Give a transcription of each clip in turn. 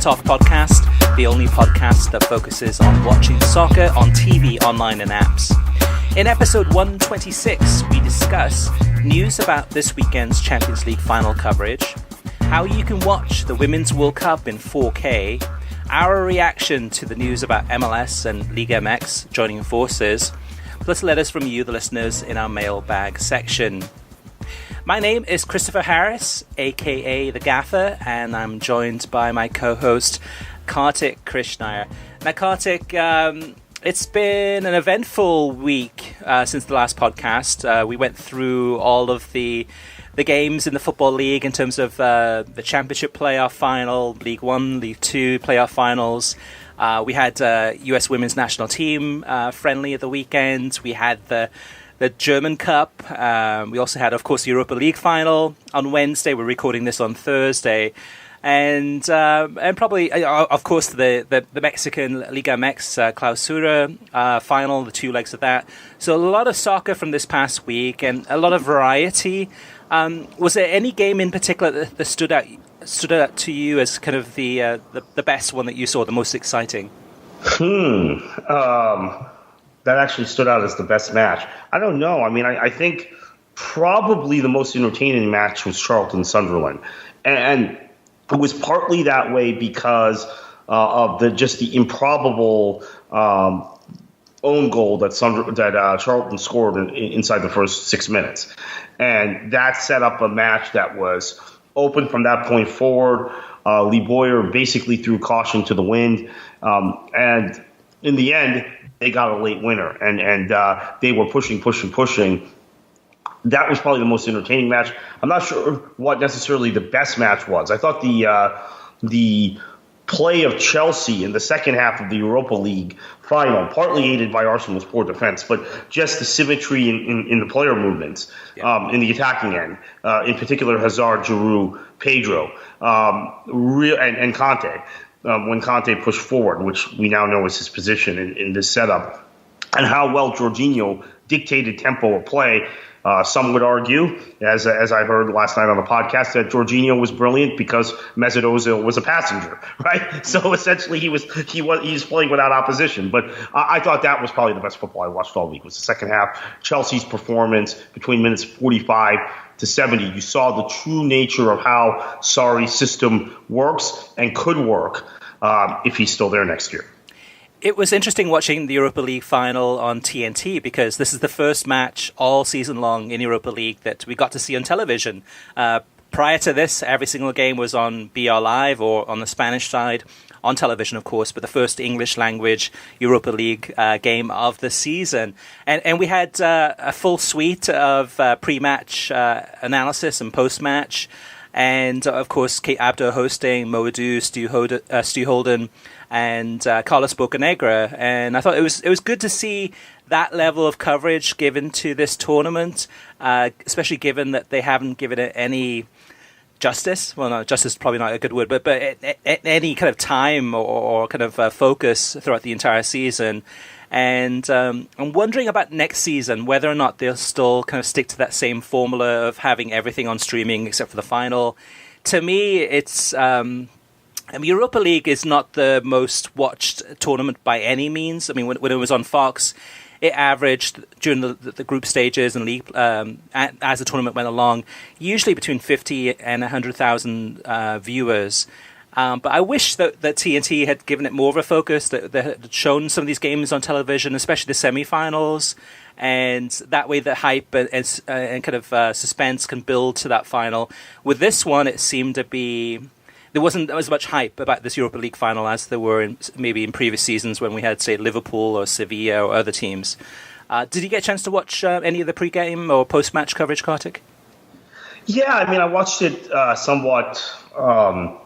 Talk podcast, the only podcast that focuses on watching soccer on TV, online, and apps. In episode 126, we discuss news about this weekend's Champions League final coverage, how you can watch the Women's World Cup in 4K, our reaction to the news about MLS and Liga MX joining forces, plus letters from you, the listeners, in our mailbag section. My name is Christopher Harris, aka The Gaffer, and I'm joined by my co-host, Kartik Krishnaiyer. Now, Kartik, it's been an eventful week since the last podcast. We went through all of the games in the Football League in terms of the Championship playoff final, League One, League Two playoff finals. We had US Women's National Team friendly at the weekend. We had the German Cup. We also had, of course, the Europa League final on Wednesday. We're recording this on Thursday. And probably, of course, the Mexican Liga MX Clausura final, the two legs of that. So a lot of soccer from this past week and a lot of variety. Was there any game in particular that stood out to you as kind of the best one that you saw, the most exciting? That actually stood out as the best match. I don't know. I mean, I think probably the most entertaining match was Charlton-Sunderland. And it was partly that way because of the improbable own goal that Charlton scored inside the first 6 minutes. And that set up a match that was open from that point forward. Lee Boyer basically threw caution to the wind. And in the end, they got a late winner, and they were pushing. That was probably the most entertaining match. I'm not sure what necessarily the best match was. I thought the play of Chelsea in the second half of the Europa League final, partly aided by Arsenal's poor defense, but just the symmetry in the player movements in the attacking end, in particular Hazard, Giroud, Pedro, and Conte. When Conte pushed forward, which we now know is his position in this setup, and how well Jorginho dictated tempo of play. Some would argue, as I heard last night on the podcast, that Jorginho was brilliant because Mesut Ozil was a passenger, right? So essentially, he was playing without opposition. But I thought that was probably the best football I watched all week. Was the second half, Chelsea's performance between minutes 45 to 70. You saw the true nature of how Sarri's system works and could work if he's still there next year. It was interesting watching the Europa League final on TNT because this is the first match all season long in Europa League that we got to see on television. Prior to this, every single game was on BR Live or on the Spanish side, on television, of course, but the first English language Europa League game of the season. And we had a full suite of pre-match analysis and post-match. And, of course, Kate Abdo hosting, Mo Adu, Stu Holden, and Carlos Bocanegra. And I thought it was good to see that level of coverage given to this tournament, especially given that they haven't given it any justice. Well, no, justice is probably not a good word, but any kind of time or kind of focus throughout the entire season. And I'm wondering about next season, whether or not they'll still kind of stick to that same formula of having everything on streaming except for the final. To me, it's Europa League is not the most watched tournament by any means. I mean, when it was on Fox, it averaged during the group stages and league as the tournament went along, usually between 50 and 100,000 viewers. But I wish that TNT had given it more of a focus, that they had shown some of these games on television, especially the semifinals, and that way the hype and kind of suspense can build to that final. With this one, it seemed to be there wasn't as much hype about this Europa League final as there were maybe in previous seasons when we had, say, Liverpool or Sevilla or other teams. Did you get a chance to watch any of the pre-game or post-match coverage, Kartik? Yeah, I mean, I watched it somewhat. Not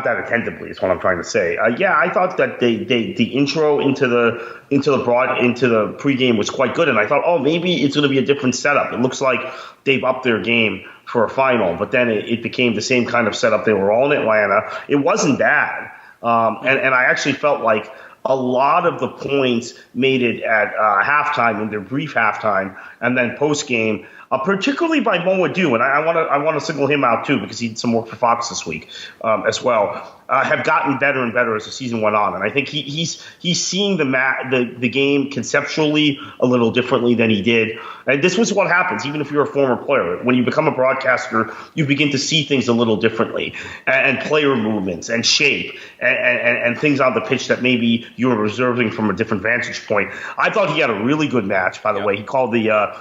that attentively is what I'm trying to say. I thought that the intro into the pregame was quite good, and I thought, maybe it's going to be a different setup. It looks like they've upped their game for a final, but then it became the same kind of setup. They were all in Atlanta. It wasn't bad, and I actually felt like a lot of the points made it at halftime, in their brief halftime, and then post-game, particularly by Mo Adu, and I want to single him out too because he did some work for Fox this week as well. Have gotten better and better as the season went on, and I think he's seeing the game conceptually a little differently than he did. And this was what happens, even if you're a former player. When you become a broadcaster, you begin to see things a little differently, and player movements and shape and things on the pitch that maybe you were observing from a different vantage point. I thought he had a really good match, by the way. He called the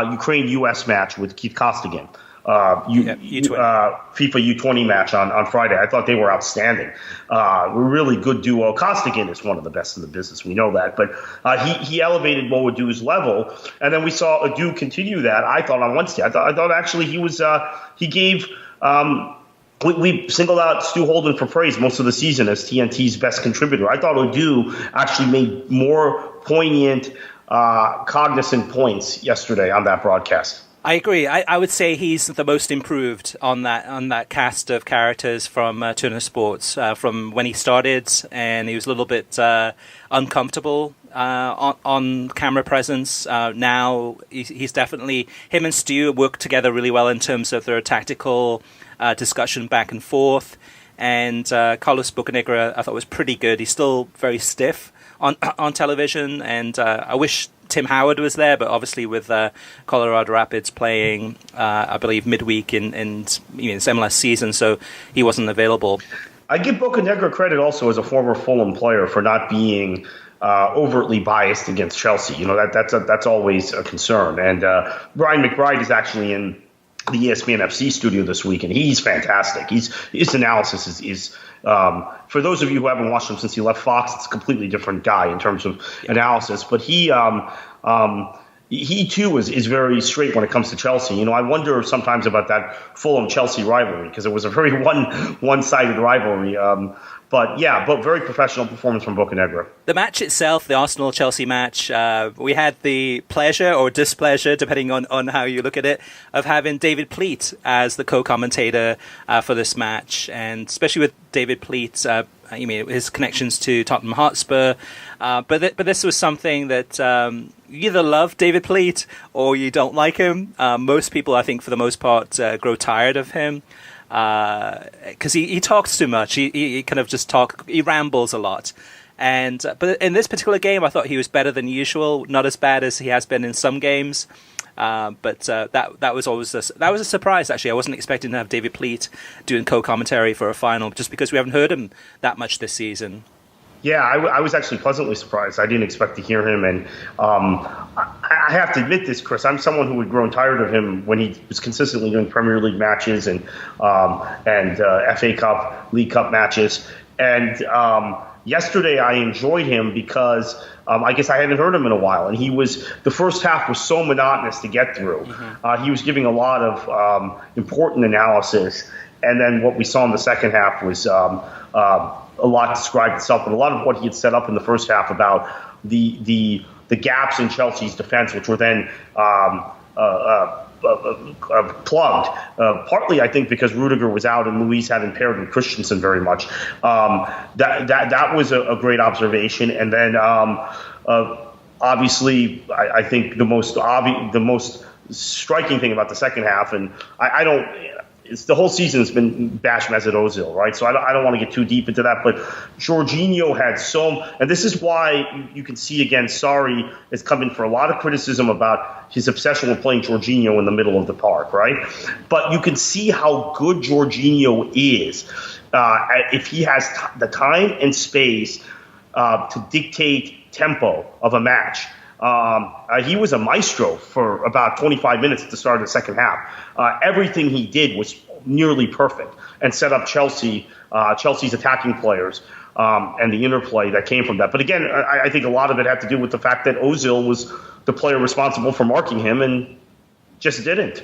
Ukraine-U.S. match with Keith Costigan. FIFA U20 match on Friday. I thought they were outstanding. Really good duo. Costigan is one of the best in the business. We know that. But he elevated Mo Adu's level. And then we saw Adu continue that, I thought, on Wednesday. I thought actually he was he gave we singled out Stu Holden for praise most of the season as TNT's best contributor. I thought Adu actually made more poignant, cognizant points yesterday on that broadcast. I agree. I would say he's the most improved on that cast of characters from Turner Sports from when he started, and he was a little bit uncomfortable on camera presence. Now he's definitely, him and Stu work together really well in terms of their tactical discussion back and forth. And Carlos Bocanegra, I thought, was pretty good. He's still very stiff on television, and I wish Tim Howard was there, but obviously with Colorado Rapids playing, I believe, midweek in it's MLS season, so he wasn't available. I give Bocanegra credit also as a former Fulham player for not being overtly biased against Chelsea. That's always a concern. And Brian McBride is actually in the ESPN FC studio this week, and he's fantastic. His analysis is for those of you who haven't watched him since he left Fox, it's a completely different guy in terms of analysis. But he too is very straight when it comes to Chelsea. I wonder sometimes about that Fulham-Chelsea rivalry because it was a very one-sided rivalry. But very professional performance from Bocanegra. The match itself, the Arsenal-Chelsea match, we had the pleasure or displeasure, depending on how you look at it, of having David Pleat as the co-commentator for this match. And especially with David Pleat, his connections to Tottenham Hotspur. But this was something that you either love David Pleat or you don't like him. Most people, I think, for the most part, grow tired of him. Because he talks too much. He kind of just he rambles a lot. And but in this particular game, I thought he was better than usual. Not as bad as he has been in some games. But that was always that was a surprise. Actually, I wasn't expecting to have David Pleat doing co-commentary for a final, just because we haven't heard him that much this season. Yeah, I was actually pleasantly surprised. I didn't expect to hear him, and I have to admit this, Chris. I'm someone who had grown tired of him when he was consistently doing Premier League matches and FA Cup, League Cup matches. And yesterday, I enjoyed him because I guess I hadn't heard him in a while, and the first half was so monotonous to get through. Mm-hmm. He was giving a lot of important analysis, and then what we saw in the second half was a lot described itself, but a lot of what he had set up in the first half about the gaps in Chelsea's defense, which were then plugged. Partly, I think, because Rudiger was out and Luis hadn't paired with Christensen very much. That was a great observation, and then obviously, I think the most striking thing about the second half, and I don't. It's the whole season has been bash Mesut Ozil, right? So I don't want to get too deep into that, but Jorginho had and this is why you can see again, Sarri has come in for a lot of criticism about his obsession with playing Jorginho in the middle of the park, right? But you can see how good Jorginho is if he has the time and space to dictate tempo of a match. He was a maestro for about 25 minutes at the start of the second half. Everything he did was nearly perfect and set up Chelsea's attacking players and the interplay that came from that. But again, I think a lot of it had to do with the fact that Ozil was the player responsible for marking him and just didn't.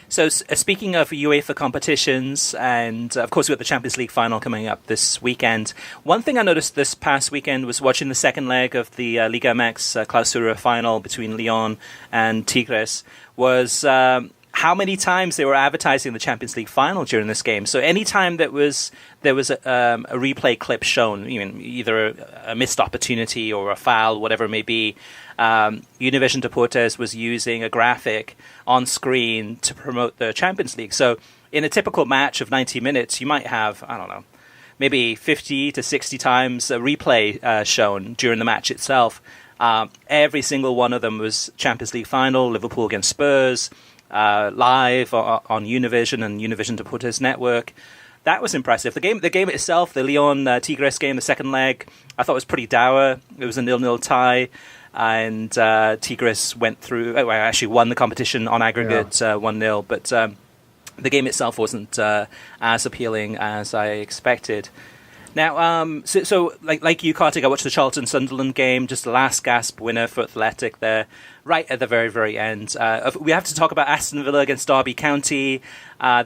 So speaking of UEFA competitions, and of course we've got the Champions League final coming up this weekend, one thing I noticed this past weekend was watching the second leg of the Liga MX Clausura final between Lyon and Tigres was how many times they were advertising the Champions League final during this game. So anytime there was a replay clip shown, either a missed opportunity or a foul, whatever it may be, Univision Deportes was using a graphic on screen to promote the Champions League. So in a typical match of 90 minutes, you might have, I don't know, maybe 50 to 60 times a replay shown during the match itself. Every single one of them was Champions League final, Liverpool against Spurs, live on Univision and Univision Deportes Network. That was impressive. The game itself, the Lyon Tigres game, the second leg, I thought was pretty dour. It was a 0-0 tie, and Tigres went through. Actually won the competition on aggregate 1-0, but the game itself wasn't as appealing as I expected. Now, so like you, Kartik, I watched the Charlton-Sunderland game, just the last gasp winner for Athletic there, right at the very, very end. We have to talk about Aston Villa against Derby County.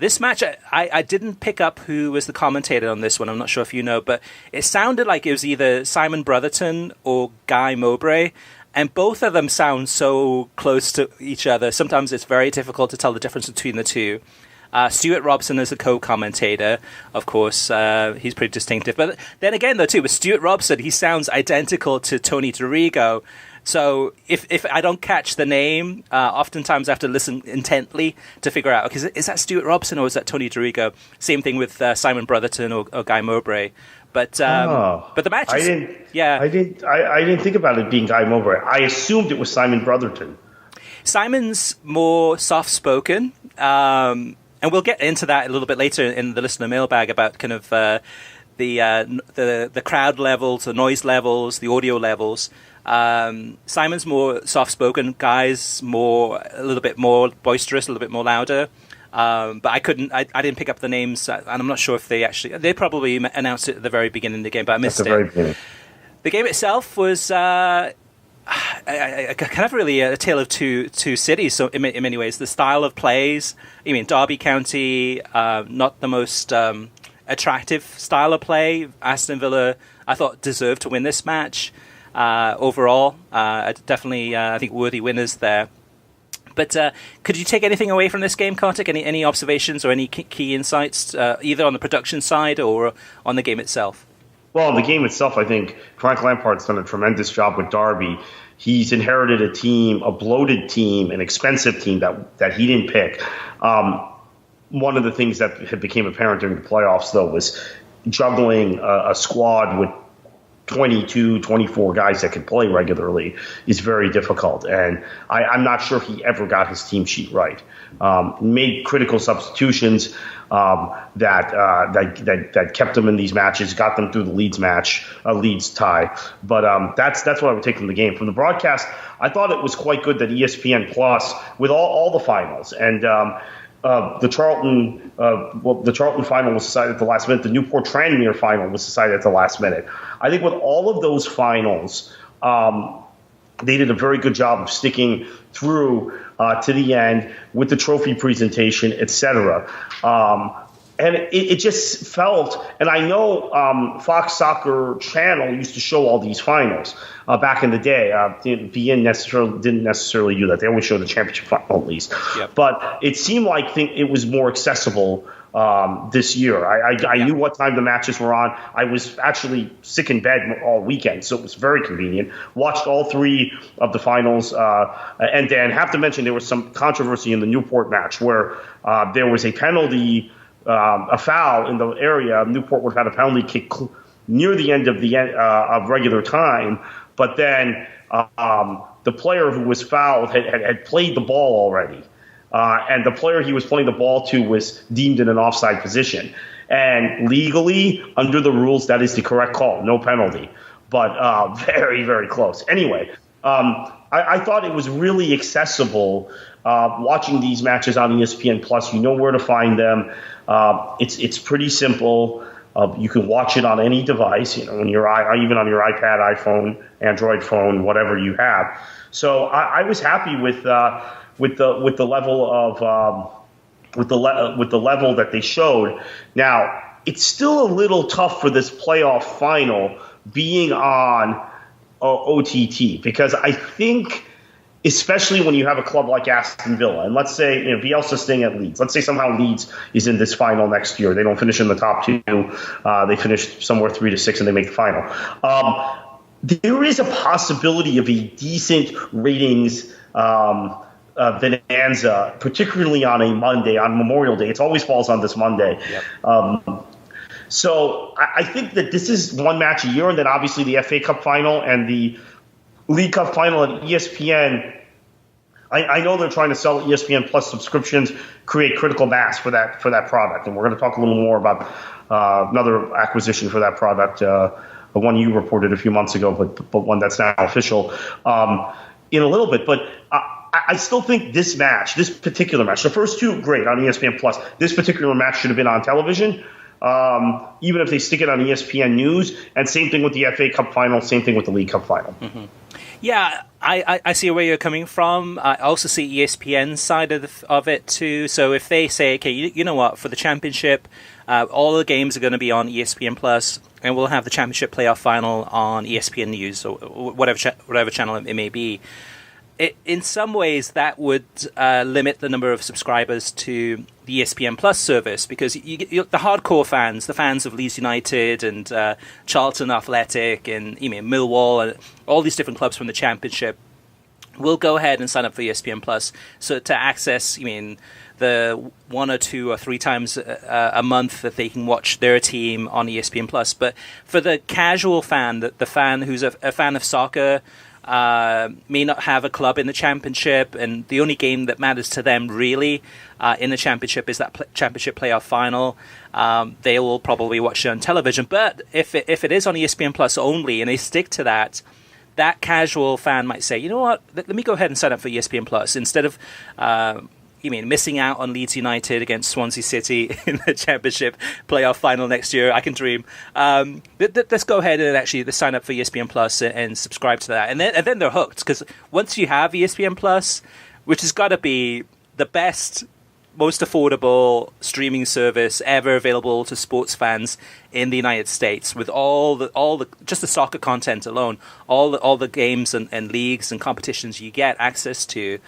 This match, I didn't pick up who was the commentator on this one. I'm not sure if you know, but it sounded like it was either Simon Brotherton or Guy Mowbray, and both of them sound so close to each other. Sometimes it's very difficult to tell the difference between the two. Stuart Robson is a co-commentator, of course. He's pretty distinctive. But then again, though, too, with Stuart Robson, he sounds identical to Tony Dorigo. So if I don't catch the name, oftentimes I have to listen intently to figure out, okay, is that Stuart Robson or is that Tony Dorigo? Same thing with Simon Brotherton or Guy Mowbray. But the match is... I didn't think about it being Guy Mowbray. I assumed it was Simon Brotherton. Simon's more soft-spoken, and we'll get into that a little bit later in the listener mailbag about kind of the crowd levels, the noise levels, the audio levels. Simon's more soft-spoken. Guy's a little bit more boisterous, a little bit more louder. But I didn't pick up the names, and I'm not sure if they probably announced it at the very beginning of the game, but I missed it. Very beginning. The game itself was kind of really a tale of two cities. So in many ways, the style of plays. Derby County, not the most attractive style of play. Aston Villa, I thought, deserved to win this match. Overall, definitely, I think worthy winners there. But could you take anything away from this game, Kartik? Any observations or any key insights, either on the production side or on the game itself? Well, the game itself, I think Frank Lampard's done a tremendous job with Derby. He's inherited a team, a bloated team, an expensive team that he didn't pick. One of the things that had became apparent during the playoffs, though, was juggling a squad with 22, 24 guys that could play regularly is very difficult. And I'm not sure he ever got his team sheet right. Made critical substitutions that kept them in these matches, got them through the Leeds tie. But that's what I would take from the game. From the broadcast, I thought it was quite good that ESPN Plus, with all the finals, and the Charlton final was decided at the last minute. The Newport Tranmere final was decided at the last minute. I think with all of those finals, they did a very good job of sticking through to the end with the trophy presentation, etc. And it just felt, and I know Fox Soccer Channel used to show all these finals back in the day. BN didn't necessarily do that. They always showed the championship final at least. Yep. But it seemed like it was more accessible this year. I knew what time the matches were on. I was actually sick in bed all weekend, so it was very convenient. Watched all three of the finals. And then have to mention there was some controversy in the Newport match where there was a penalty, a foul in the area. Newport would have had a penalty kick near the end of regular time, but then the player who was fouled had played the ball already, and the player he was playing the ball to was deemed in an offside position. And legally, under the rules, that is the correct call, no penalty, but very, very close. Anyway, I thought it was really accessible watching these matches on ESPN Plus. You know where to find them. It's pretty simple. You can watch it on any device, even on your iPad, iPhone, Android phone, whatever you have. So I was happy with the level of with the level that they showed. Now it's still a little tough for this playoff final being on OTT, because I think especially when you have a club like Aston Villa. And let's say Bielsa's staying at Leeds. Let's say somehow Leeds is in this final next year. They don't finish in the top 2. They finish somewhere 3 to 6, and they make the final. There is a possibility of a decent ratings bonanza, particularly on a Monday, on Memorial Day. It always falls on this Monday. Yep. So I think that this is one match a year, and then obviously the FA Cup final and the League Cup final at ESPN. I know they're trying to sell ESPN Plus subscriptions, create critical mass for that product, and we're going to talk a little more about another acquisition for that product, one you reported a few months ago, but one that's now official in a little bit. But I still think this particular match, the first 2, great on ESPN Plus. This particular match should have been on television. Even if they stick it on ESPN News, and same thing with the FA Cup final, same thing with the League Cup final. Mm-hmm. Yeah, I see where you're coming from. I also see ESPN's side of it too. So if they say, okay, you know what, for the championship, all the games are going to be on ESPN Plus, and we'll have the championship playoff final on ESPN News or whatever channel it may be. In some ways, that would limit the number of subscribers to the ESPN Plus service, because the hardcore fans, the fans of Leeds United and Charlton Athletic and Millwall and all these different clubs from the Championship, will go ahead and sign up for ESPN Plus, so to access the 1 or 2 or 3 times a month that they can watch their team on ESPN Plus. But for the casual fan, the fan who's a fan of soccer, may not have a club in the Championship, and the only game that matters to them really in the Championship is that Championship playoff final. They will probably watch it on television. But if it is on ESPN Plus only, and they stick to that casual fan might say, you know what, let me go ahead and sign up for ESPN Plus instead of missing out on Leeds United against Swansea City in the Championship playoff final next year. I can dream. Let's go ahead and actually sign up for ESPN Plus and subscribe to that, and then they're hooked, because once you have ESPN Plus, which has got to be the best, most affordable streaming service ever available to sports fans in the United States, with all the just the soccer content alone, all the games and leagues and competitions you get access to,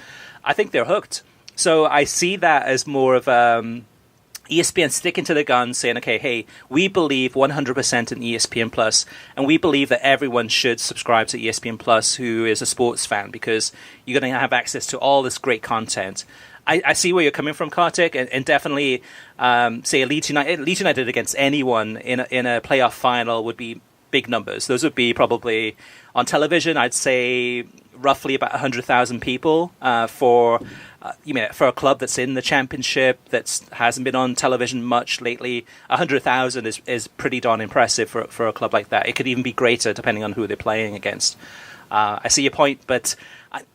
I think they're hooked. So I see that as more of ESPN sticking to the gun, saying, okay, hey, we believe 100% in ESPN Plus, and we believe that everyone should subscribe to ESPN Plus who is a sports fan, because you're going to have access to all this great content. I see where you're coming from, Kartik, and definitely say Leeds United against anyone in a playoff final would be big numbers. Those would be probably on television, I'd say roughly about 100,000 people for a club that's in the Championship that hasn't been on television much lately. 100,000 is pretty darn impressive for a club like that. It could even be greater depending on who they're playing against. I see your point, but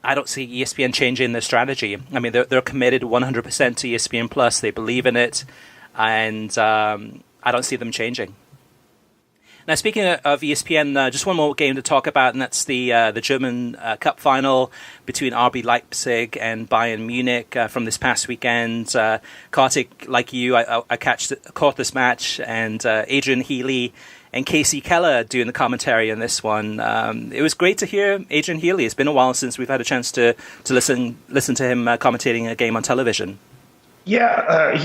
I don't see ESPN changing their strategy. I mean, they're committed 100% to ESPN Plus. They believe in it, and I don't see them changing. Now, speaking of ESPN, just one more game to talk about, and that's the German Cup final between RB Leipzig and Bayern Munich from this past weekend. Kartik, like you, I caught this match, and Adrian Healy and Casey Keller doing the commentary on this one. It was great to hear Adrian Healy. It's been a while since we've had a chance to listen to him commentating a game on television. Yeah,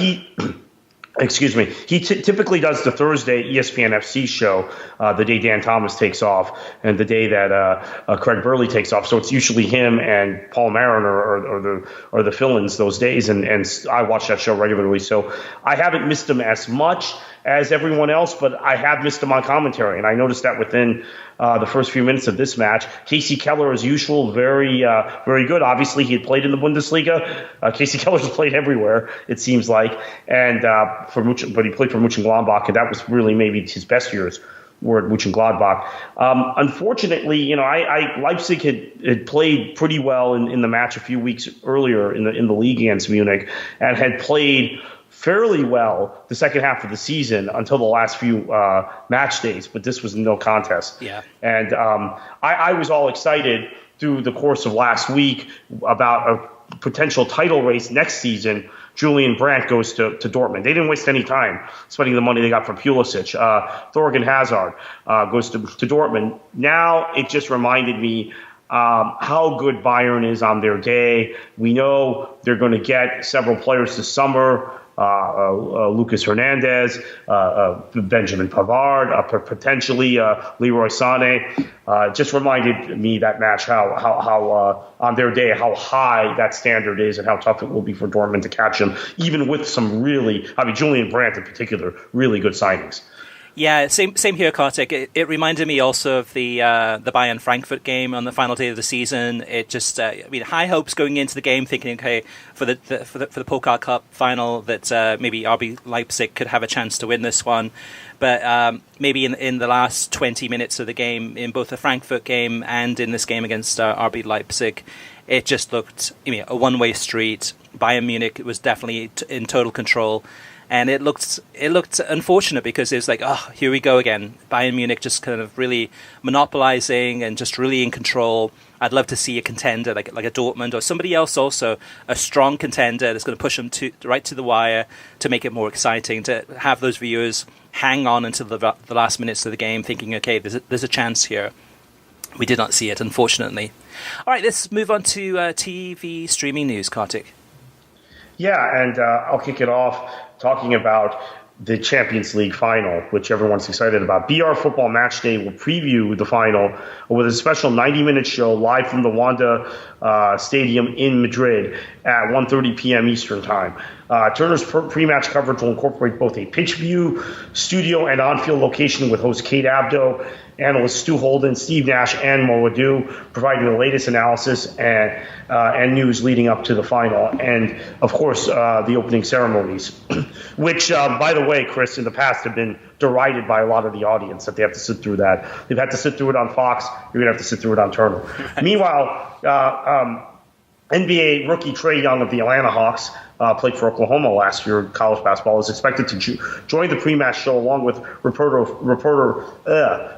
Excuse me. He typically does the Thursday ESPN FC show, the day Dan Thomas takes off, and the day that Craig Burley takes off. So it's usually him and Paul Mariner or the fill-ins those days, and I watch that show regularly. So I haven't missed him as much as everyone else, but I have missed him on commentary, and I noticed that within the first few minutes of this match. Casey Keller, as usual, very good. Obviously, he had played in the Bundesliga. Casey Keller's played everywhere, it seems like, and but he played for Mönchengladbach, and that was really maybe his best years were at Mönchengladbach. Unfortunately, Leipzig had played pretty well in the match a few weeks earlier in the league against Munich, and had played fairly well the second half of the season until the last few match days, but this was no contest. Yeah. And I was all excited through the course of last week about a potential title race next season. Julian Brandt goes to Dortmund. They didn't waste any time spending the money they got for Pulisic. Thorgan Hazard goes to Dortmund. Now it just reminded me how good Bayern is on their day. We know they're going to get several players this summer. Lucas Hernandez, Benjamin Pavard, potentially Leroy Sané. Just reminded me that match how on their day how high that standard is and how tough it will be for Dortmund to catch them, even with some Julian Brandt in particular, really good signings. Yeah, same here, Kartik. It reminded me also of the Bayern Frankfurt game on the final day of the season. It just, high hopes going into the game, thinking, okay, for the Pokal Cup final, that maybe RB Leipzig could have a chance to win this one. But maybe in the last 20 minutes of the game, in both the Frankfurt game and in this game against RB Leipzig, it just looked a one-way street. Bayern Munich was definitely in total control. And it looked unfortunate because it was like, oh, here we go again. Bayern Munich just kind of really monopolizing and just really in control. I'd love to see a contender like a Dortmund or somebody else also, a strong contender that's going to push them right to the wire to make it more exciting, to have those viewers hang on until the last minutes of the game thinking, okay, there's a chance here. We did not see it, unfortunately. All right, let's move on to TV streaming news, Kartik. Yeah, and I'll kick it off talking about the Champions League final, which everyone's excited about. BR Football Matchday will preview the final with a special 90-minute show live from the Wanda Stadium in Madrid at 1:30 p.m. Eastern Time. Turner's pre-match coverage will incorporate both a pitch view, studio, and on-field location with host Kate Abdo, analysts Stu Holden, Steve Nash, and Mo Adu, providing the latest analysis and news leading up to the final. And, of course, the opening ceremonies, which, by the way, Chris, in the past have been derided by a lot of the audience that they have to sit through that. They've had to sit through it on Fox. You're going to have to sit through it on Turner. Meanwhile, NBA rookie Trae Young of the Atlanta Hawks, played for Oklahoma last year in college basketball, is expected to join the pre-match show along with reporter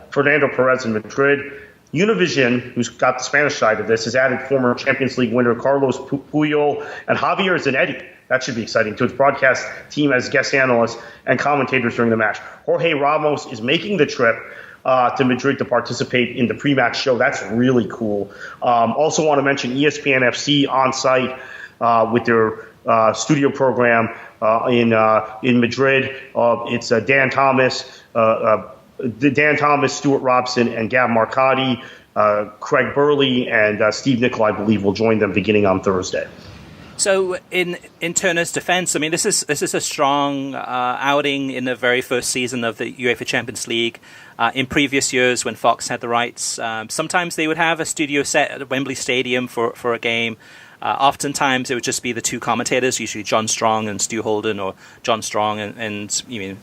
Fernando Perez in Madrid. Univision, who's got the Spanish side of this, has added former Champions League winner Carlos Puyol and Javier Zanetti. That should be exciting to its broadcast team as guest analysts and commentators during the match. Jorge Ramos is making the trip to Madrid to participate in the pre-match show. That's really cool. Also want to mention ESPN FC on site with their studio program in Madrid. It's Dan Thomas, Stuart Robson, and Gab Marcotti. Craig Burley and Steve Nicol, I believe, will join them beginning on Thursday. So in Turner's defense, I mean, this is a strong outing in the very first season of the UEFA Champions League. In previous years, when Fox had the rights, sometimes they would have a studio set at Wembley Stadium for a game. Oftentimes, it would just be the two commentators, usually John Strong and Stu Holden, or John Strong and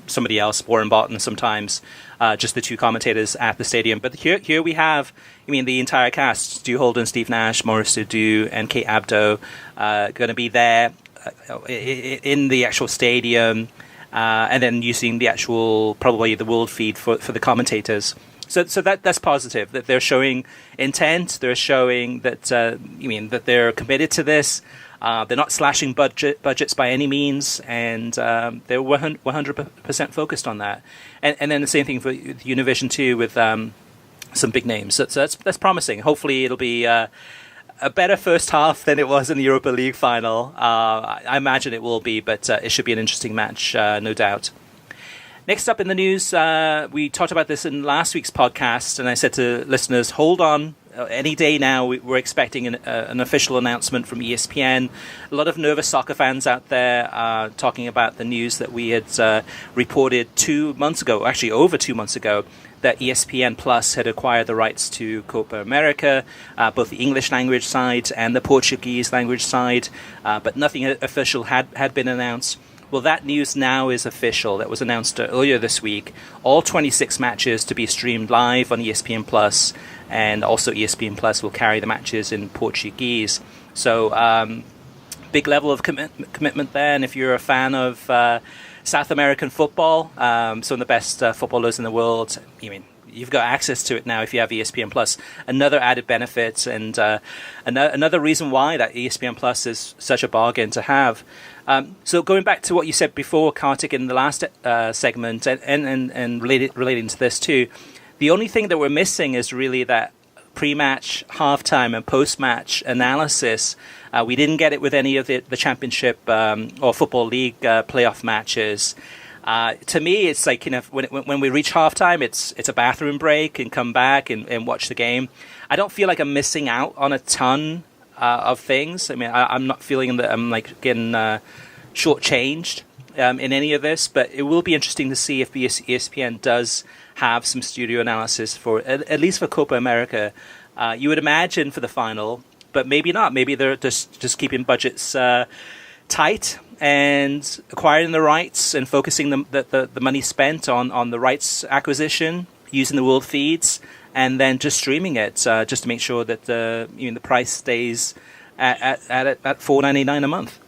somebody else, Warren Barton sometimes, just the two commentators at the stadium. But here we have, the entire cast, Stu Holden, Steve Nash, Maurice Edu, and Kate Abdo, going to be there in the actual stadium, and then using the actual, probably the world feed for the commentators. So that's positive, that they're showing intent. They're showing that that they're committed to this. They're not slashing budgets by any means, and they're 100% focused on that. And then the same thing for Univision too, with some big names. So that's promising. Hopefully, it'll be a better first half than it was in the Europa League final. I imagine it will be, but it should be an interesting match, no doubt. Next up in the news, we talked about this in last week's podcast, and I said to listeners, hold on. Any day now, we're expecting an official announcement from ESPN. A lot of nervous soccer fans out there talking about the news that we had reported 2 months ago, actually over 2 months ago, that ESPN Plus had acquired the rights to Copa America, both the English language side and the Portuguese language side, but nothing official had been announced. Well, that news now is official. That was announced earlier this week. All 26 matches to be streamed live on ESPN Plus, and also ESPN Plus will carry the matches in Portuguese. So, big level of commitment there. And if you're a fan of South American football, some of the best footballers in the world, you've got access to it now if you have ESPN Plus. Another added benefit, and another reason why that ESPN Plus is such a bargain to have. So going back to what you said before, Kartik, in the last segment, and relating to this too, the only thing that we're missing is really that pre-match, halftime, and post-match analysis. We didn't get it with any of the championship or football league playoff matches. To me, it's like, when we reach halftime, it's a bathroom break and come back and watch the game. I don't feel like I'm missing out on a ton of things. I mean, I'm not feeling that I'm like getting shortchanged in any of this, but it will be interesting to see if ESPN does have some studio analysis for at least for Copa America. You would imagine for the final, but maybe not. Maybe they're just keeping budgets tight and acquiring the rights and focusing the money spent on the rights acquisition, using the world feeds, and then just streaming it just to make sure that the price stays at $4.99 a month.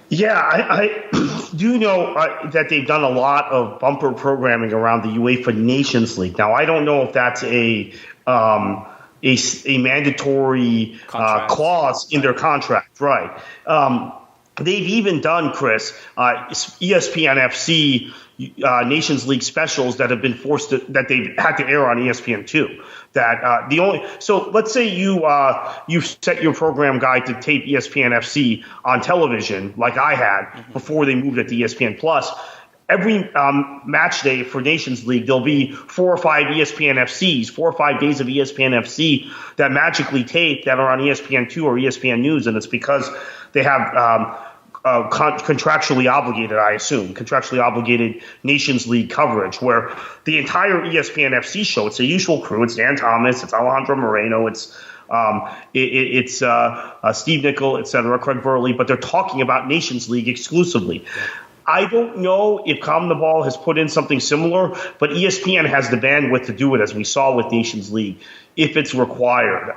Yeah, I do know that they've done a lot of bumper programming around the UEFA Nations League. Now, I don't know if that's a mandatory clause in their contract, right? They've even done, Chris, ESPN FC Nations League specials that have been that they've had to air on ESPN2. So let's say you set your program guide to tape ESPN FC on television, like I had before they moved it to ESPN Plus. Every match day for Nations League, there'll be 4 or 5 ESPN FCs, 4 or 5 days of ESPN FC that magically tape that are on ESPN2 or ESPN News, and it's because they have contractually obligated Nations League coverage, where the entire ESPN FC show, it's the usual crew, it's Dan Thomas, it's Alejandro Moreno, it's Steve Nicol, etc., Craig Burley, but they're talking about Nations League exclusively. I don't know if CONMEBOL has put in something similar, but ESPN has the bandwidth to do it, as we saw with Nations League, if it's required.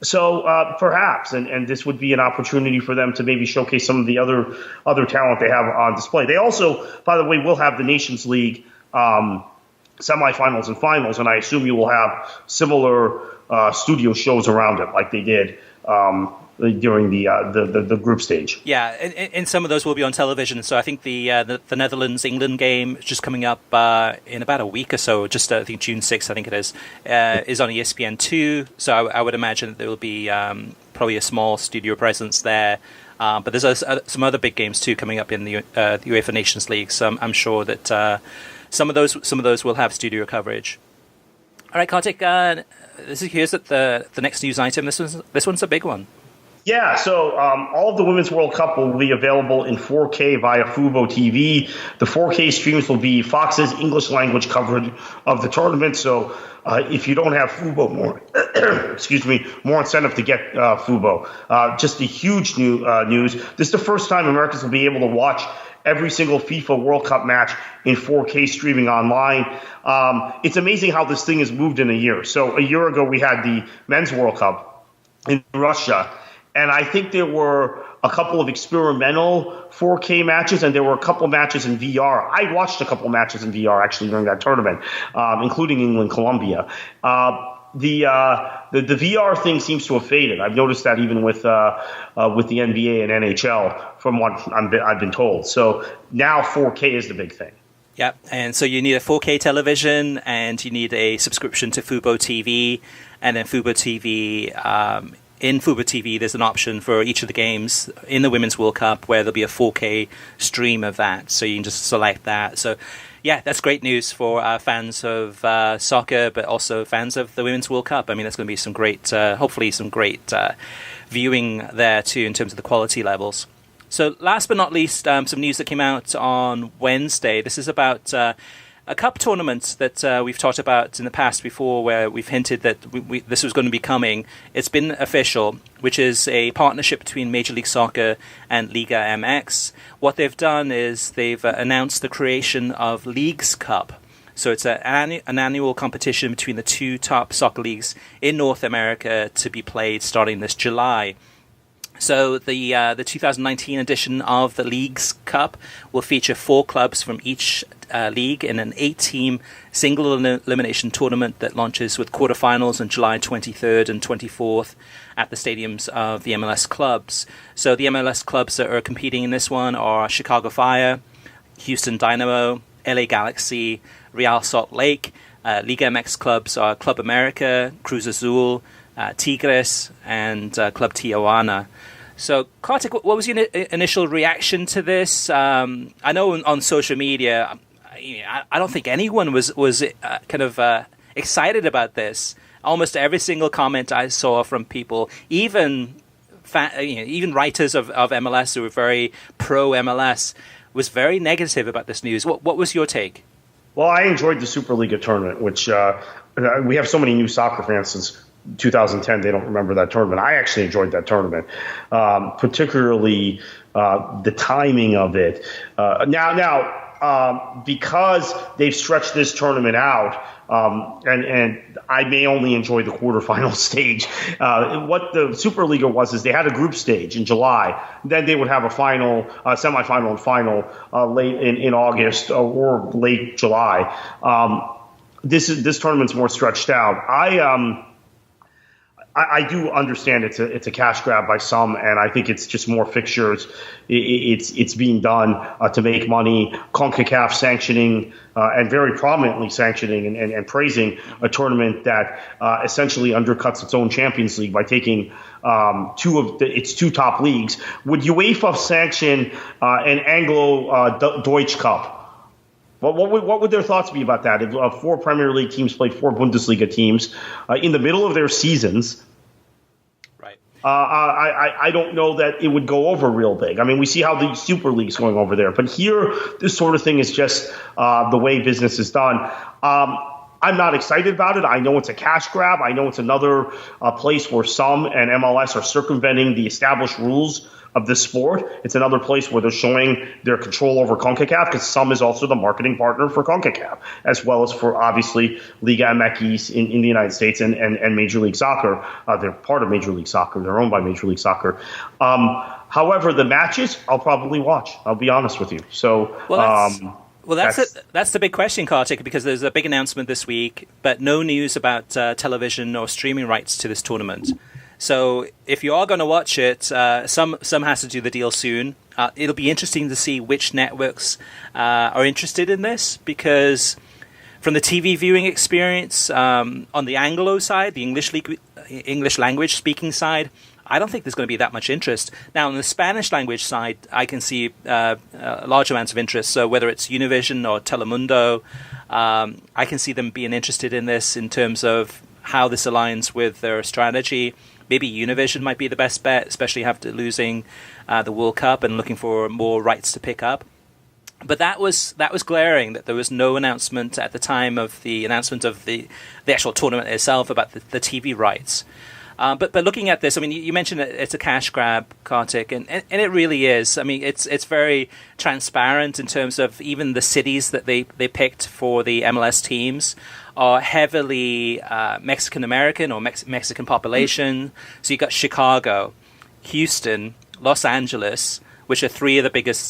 So perhaps, and this would be an opportunity for them to maybe showcase some of the other talent they have on display. They also, by the way, will have the Nations League semifinals and finals, and I assume you will have similar studio shows around it, like they did during the group stage. Yeah, and some of those will be on television. So I think the Netherlands-England game is just coming up in about a week or so, just I think June 6th, I think it is on ESPN2. So I would imagine that there will be probably a small studio presence there. But there's some other big games too coming up in the UEFA Nations League. So I'm sure that some of those will have studio coverage. All right, Kartik, here's the next news item. This one's a big one. Yeah, so all of the Women's World Cup will be available in 4K via Fubo TV. The 4K streams will be Fox's English language coverage of the tournament. So if you don't have Fubo, more incentive to get Fubo. Just a huge news. This is the first time Americans will be able to watch every single FIFA World Cup match in 4K streaming online. It's amazing how this thing has moved in a year. So a year ago, we had the Men's World Cup in Russia. And I think there were a couple of experimental 4K matches, and there were a couple matches in VR. I watched a couple matches in VR actually during that tournament, including England-Colombia. The VR thing seems to have faded. I've noticed that even with the NBA and NHL, from what I've been told. So now 4K is the big thing. Yep, and so you need a 4K television, and you need a subscription to Fubo TV, and then Fubo TV. In Fubo TV, there's an option for each of the games in the Women's World Cup where there'll be a 4K stream of that. So you can just select that. So, yeah, that's great news for fans of soccer, but also fans of the Women's World Cup. I mean, that's going to be some great, hopefully some great viewing there, too, in terms of the quality levels. So last but not least, some news that came out on Wednesday. This is about a cup tournament that we've talked about in the past before, where we've hinted that this was going to be coming. It's been official, which is a partnership between Major League Soccer and Liga MX. What they've done is they've announced the creation of Leagues Cup. So it's an annual competition between the two top soccer leagues in North America to be played starting this July. So the 2019 edition of the Leagues Cup will feature 4 clubs from each league in an 8-team single elimination tournament that launches with quarterfinals on July 23rd and 24th at the stadiums of the MLS clubs. So the MLS clubs that are competing in this one are Chicago Fire, Houston Dynamo, LA Galaxy, Real Salt Lake, Liga MX clubs are Club America, Cruz Azul, Tigres, and Club Tijuana. So, Kartik, what was your initial reaction to this? I know on social media, I don't think anyone was excited about this. Almost every single comment I saw from people, even writers of MLS who were very pro MLS, was very negative about this news. What was your take? Well, I enjoyed the Superliga tournament, which we have so many new soccer fans since 2010. They don't remember that tournament. I actually enjoyed that tournament, particularly the timing of it. Now, because they've stretched this tournament out, and I may only enjoy the quarterfinal stage. What the Superliga was they had a group stage in July. Then they would have a final, semifinal, and final late in August or late July. This tournament's more stretched out. I do understand it's a cash grab by some, and I think it's just more fixtures. It's being done to make money. CONCACAF sanctioning and very prominently sanctioning and praising a tournament that essentially undercuts its own Champions League by taking its two top leagues. Would UEFA sanction an Anglo-Deutsch Cup? What would their thoughts be about that? If 4 Premier League teams played 4 Bundesliga teams in the middle of their seasons, right? I don't know that it would go over real big. I mean, we see how the Super League's going over there, but here, this sort of thing is just the way business is done. I'm not excited about it. I know it's a cash grab. I know it's another place where some and MLS are circumventing the established rules of this sport. It's another place where they're showing their control over CONCACAF, because some is also the marketing partner for CONCACAF, as well as for, obviously, Liga MX in the United States and Major League Soccer. They're part of Major League Soccer. They're owned by Major League Soccer. However, the matches, I'll probably watch. I'll be honest with you. So, that's the big question, Kartik, because there's a big announcement this week, but no news about television or streaming rights to this tournament. So if you are going to watch it, some has to do the deal soon. It'll be interesting to see which networks are interested in this, because from the TV viewing experience, on the Anglo side, the English language speaking side, I don't think there's going to be that much interest. Now, on the Spanish language side, I can see large amounts of interest. So whether it's Univision or Telemundo, I can see them being interested in this in terms of how this aligns with their strategy. Maybe Univision might be the best bet, especially after losing the World Cup and looking for more rights to pick up. But that was glaring, that there was no announcement at the time of the announcement of the actual tournament itself about the TV rights. But looking at this, I mean, you mentioned that it's a cash grab, Kartik, and it really is. I mean, it's very transparent in terms of even the cities that they picked for the MLS teams are heavily Mexican-American or Mexican population. So you've got Chicago, Houston, Los Angeles, which are 3 of the biggest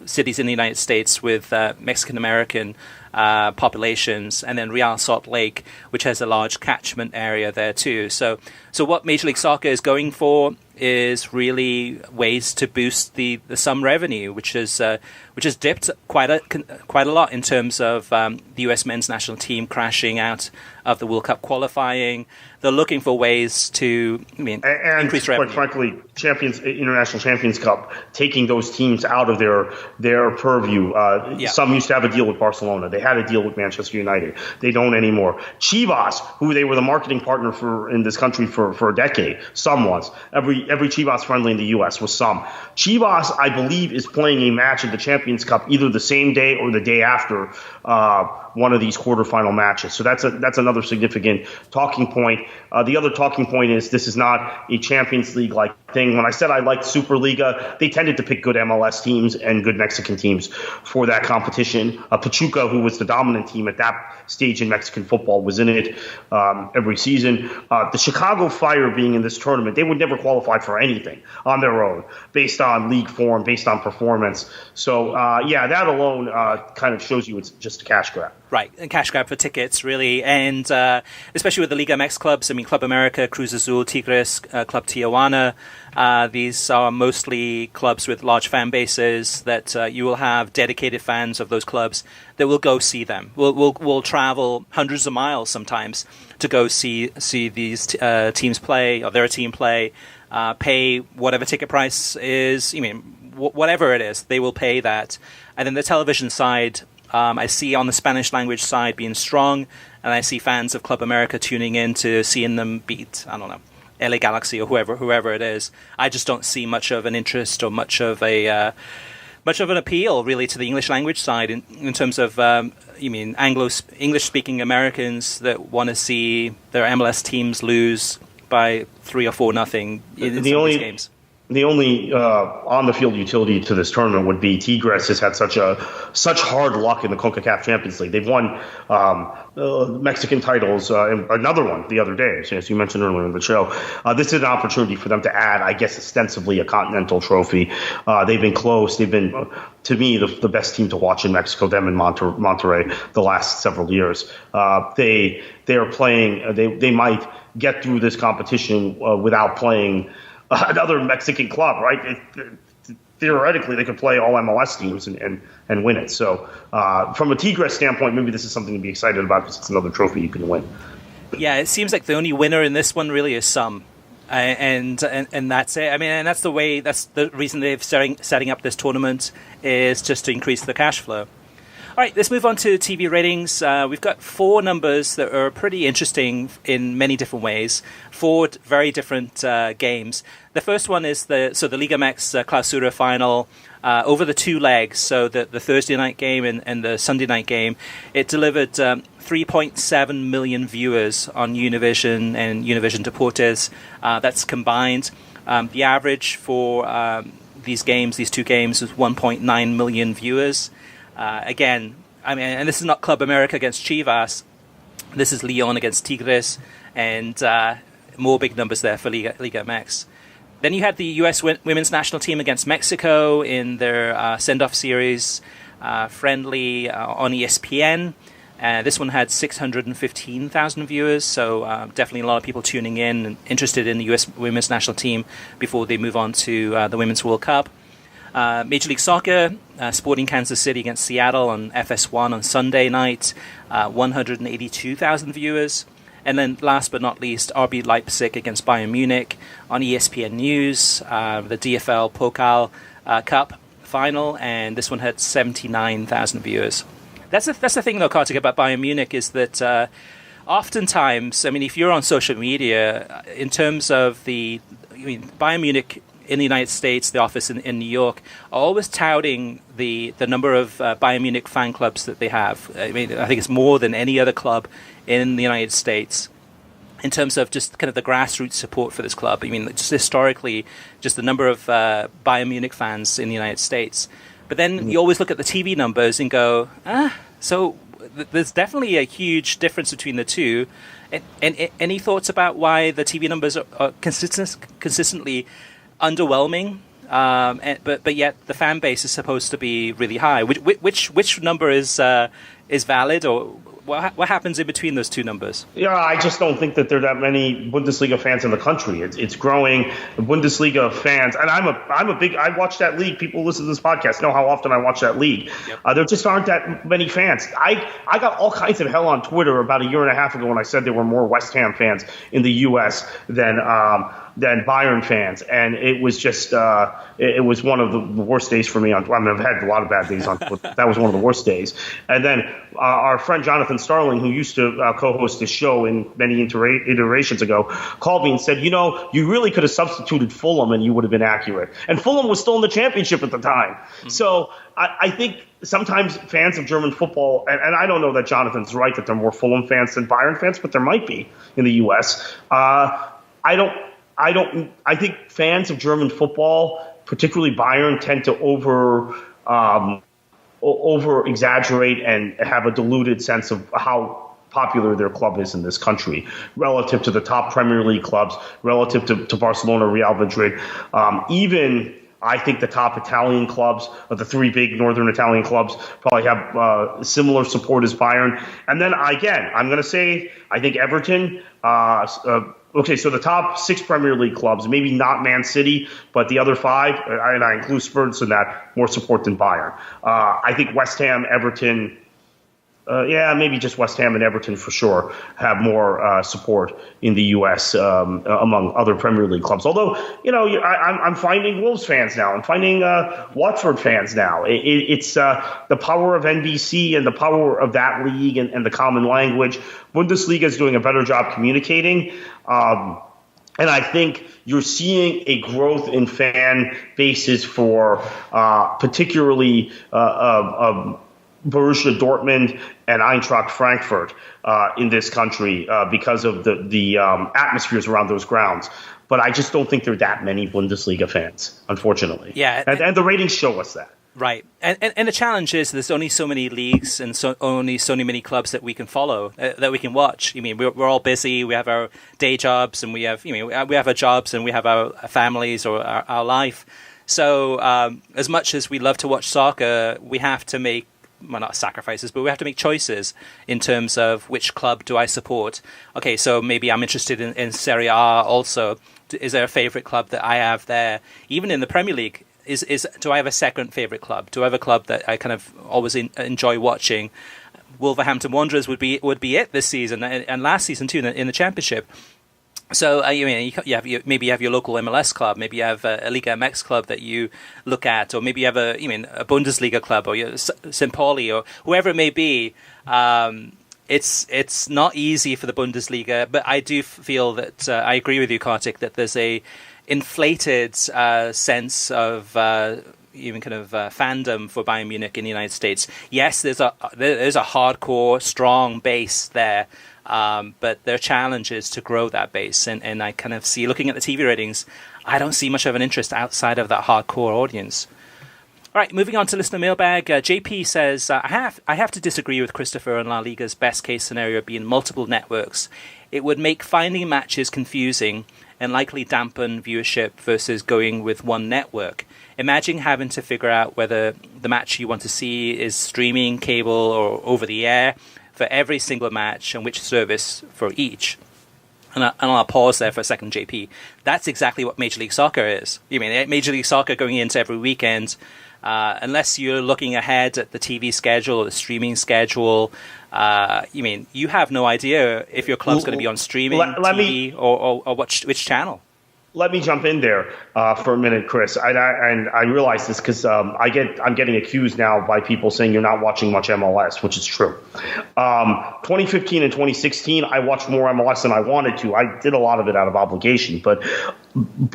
cities in the United States with Mexican-American populations, and then Real Salt Lake, which has a large catchment area there too. So what Major League Soccer is going for is really ways to boost the sum revenue, which has dipped quite a lot in terms of the U.S. men's national team crashing out of the World Cup qualifying. They're looking for ways to increase revenue. Quite frankly, International Champions Cup, taking those teams out of their purview. Some used to have a deal with Barcelona. They had a deal with Manchester United. They don't anymore. Chivas, who they were the marketing partner for in this country for a decade, some was. Every Chivas friendly in the U.S. was some. Chivas, I believe, is playing a match in the Champions Cup either the same day or the day after one of these quarterfinal matches. So that's another significant talking point. The other talking point is this is not a Champions League-like thing. When I said I liked Superliga, they tended to pick good MLS teams and good Mexican teams for that competition. Pachuca, who was the dominant team at that stage in Mexican football, was in it every season. The Chicago Fire being in this tournament, they would never qualify for anything on their own based on league form, based on performance. So, that alone kind of shows you it's just a cash grab. Right, and cash grab for tickets, really, and especially with the Liga MX clubs. I mean, Club America, Cruz Azul, Tigres, Club Tijuana. These are mostly clubs with large fan bases that you will have dedicated fans of those clubs that will go see them. We'll travel hundreds of miles sometimes to go see these teams play, or their team play, pay whatever ticket price is. I mean, whatever it is, they will pay that. And then the television side, I see on the Spanish language side being strong, and I see fans of Club America tuning in to seeing them beat, I don't know, LA Galaxy or whoever it is. I just don't see much of an interest or much of an appeal really to the English language side in terms of English speaking Americans that want to see their MLS teams lose by 3 or 4-0 in some of these games. The only on-the-field utility to this tournament would be Tigres has had such hard luck in the CONCACAF Champions League. They've won Mexican titles, and another one the other day, as you mentioned earlier in the show. This is an opportunity for them to add, I guess, ostensibly a continental trophy. They've been close. They've been, to me, the best team to watch in Mexico, them and Monterrey, the last several years. They are playing. They might get through this competition without playing another Mexican club, right? Theoretically, they could play all MLS teams and win it. So from a Tigres standpoint, maybe this is something to be excited about because it's another trophy you can win. Yeah, it seems like the only winner in this one really is some. And that's it. I mean, and that's the reason they're setting up this tournament is just to increase the cash flow. All right, let's move on to TV ratings. We've got 4 numbers that are pretty interesting in many different ways. 4 very different games. The first one is the Liga MX Clausura final over the 2 legs. So the Thursday night game and the Sunday night game, it delivered 3.7 million viewers on Univision and Univision Deportes. That's combined. The average for these 2 games, was 1.9 million viewers. Again, I mean, and this is not Club America against Chivas. This is Leon against Tigres, and more big numbers there for Liga MX. Then you had the U.S. women's national team against Mexico in their send-off series, friendly on ESPN. This one had 615,000 viewers, so definitely a lot of people tuning in and interested in the U.S. women's national team before they move on to the Women's World Cup. Major League Soccer, Sporting Kansas City against Seattle on FS1 on Sunday night, 182,000 viewers. And then last but not least, RB Leipzig against Bayern Munich on ESPN News, the DFL Pokal Cup final, and this one had 79,000 viewers. That's the thing, though, Kartik, about Bayern Munich is that oftentimes, I mean, if you're on social media, in terms of Bayern Munich in the United States, the office in New York, are always touting the number of Bayern Munich fan clubs that they have. I mean, I think it's more than any other club in the United States in terms of just kind of the grassroots support for this club. I mean, just historically, just the number of Bayern Munich fans in the United States. But then you always look at the TV numbers and go, so there's definitely a huge difference between the two. And any thoughts about why the TV numbers are consistently underwhelming, but yet the fan base is supposed to be really high? Which number is valid, or what happens in between those 2 numbers? Yeah, I just don't think that there are that many Bundesliga fans in the country. It's growing. The Bundesliga fans, and I watch that league. People who listen to this podcast know how often I watch that league. Yep. There just aren't that many fans. I got all kinds of hell on Twitter about a year and a half ago when I said there were more West Ham fans in the U.S. than Bayern fans, and it was just it was one of the worst days for me. I've had a lot of bad days on Twitter. That was one of the worst days. And then our friend Jonathan Starling, who used to co-host this show in many iterations ago, called me and said, you really could have substituted Fulham and you would have been accurate. And Fulham was still in the championship at the time. Mm-hmm. So I think sometimes fans of German football, and I don't know that Jonathan's right that there are more Fulham fans than Bayern fans, but there might be in the U.S. I think fans of German football, particularly Bayern, tend to over exaggerate and have a diluted sense of how popular their club is in this country relative to the top Premier League clubs, relative to Barcelona, Real Madrid, even I think the top Italian clubs, or the three big northern Italian clubs, probably have similar support as Bayern. And then, again, I'm going to say, I think Everton, okay, so the top 6 Premier League clubs, maybe not Man City, but the other 5, and I include Spurs in that, more support than Bayern. I think West Ham, Everton, maybe just West Ham and Everton for sure have more support in the U.S. Among other Premier League clubs. Although, I'm finding Wolves fans now. I'm finding Watford fans now. It's the power of NBC and the power of that league and the common language. Bundesliga is doing a better job communicating. And I think you're seeing a growth in fan bases for particularly Borussia Dortmund and Eintracht Frankfurt in this country because of the atmospheres around those grounds. But I just don't think there are that many Bundesliga fans, unfortunately. Yeah, and the ratings show us that. Right, and the challenge is there's only so many leagues and only so many clubs that we can follow, that we can watch. I mean, we're all busy. We have our day jobs, and we have our jobs, and we have our families or our life. So as much as we love to watch soccer, we have to make, well, not sacrifices, but we have to make choices in terms of which club do I support. Okay, so maybe I'm interested in Serie A also. Is there a favorite club that I have there? Even in the Premier League, do I have a second favorite club? Do I have a club that I kind of always enjoy watching? Wolverhampton Wanderers would be it this season, and last season too in the Championship. So maybe you have your local MLS club, maybe you have a Liga MX club that you look at, or maybe you have a Bundesliga club, or St. Pauli, or whoever it may be. It's not easy for the Bundesliga, but I do feel that I agree with you, Kartik, that there's a inflated sense of even kind of fandom for Bayern Munich in the United States. Yes, there's a hardcore, strong base there. But there are challenges to grow that base. And I kind of see, looking at the TV ratings, I don't see much of an interest outside of that hardcore audience. All right, moving on to listener mailbag. JP says, I have to disagree with Christopher on La Liga's best case scenario being multiple networks. It would make finding matches confusing and likely dampen viewership versus going with one network. Imagine having to figure out whether the match you want to see is streaming, cable, or over the air for every single match and which service for each. And I'll pause there for a second, JP. That's exactly what Major League Soccer is. You mean Major League Soccer going into every weekend, unless you're looking ahead at the TV schedule or the streaming schedule, you have no idea if your club's going to be on streaming, TV, or which channel. Let me jump in there for a minute, Chris. And I realize this because I'm getting accused now by people saying you're not watching much MLS, which is true. 2015 and 2016, I watched more MLS than I wanted to. I did a lot of it out of obligation, but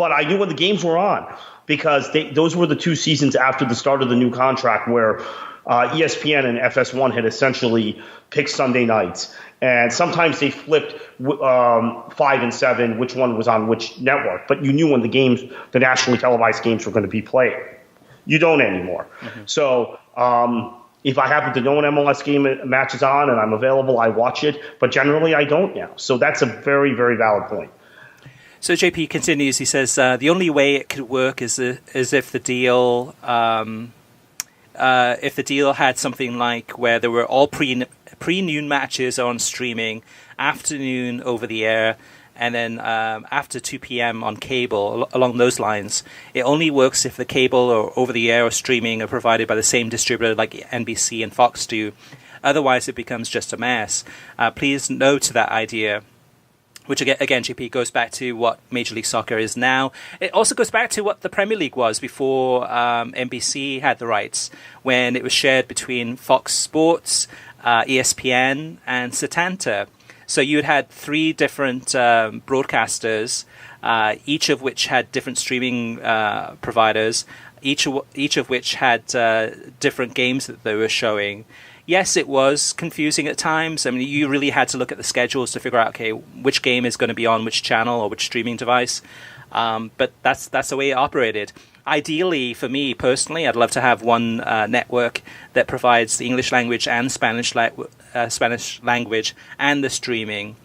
I knew when the games were on because those were the 2 seasons after the start of the new contract where ESPN and FS1 had essentially picked Sunday nights. And sometimes they flipped 5 and 7, which one was on which network. But you knew when the nationally televised games were going to be played. You don't anymore. Mm-hmm. So if I happen to know an MLS game match is on and I'm available, I watch it. But generally, I don't now. So that's a very, very valid point. So JP continues. He says, the only way it could work is if the deal... if the deal had something like where there were all pre-noon matches on streaming, afternoon over the air, and then after 2 p.m. on cable, along those lines. It only works if the cable or over the air or streaming are provided by the same distributor like NBC and Fox do. Otherwise, it becomes just a mess. Please no to that idea. Which, again, GP, goes back to what Major League Soccer is now. It also goes back to what the Premier League was before NBC had the rights, when it was shared between Fox Sports, ESPN, and Setanta. So you had 3 different broadcasters, each of which had different streaming providers, each of which had different games that they were showing. Yes, it was confusing at times. I mean, you really had to look at the schedules to figure out, okay, which game is going to be on which channel or which streaming device. But that's the way it operated. Ideally, for me personally, I'd love to have one network that provides the English language and Spanish language and the streaming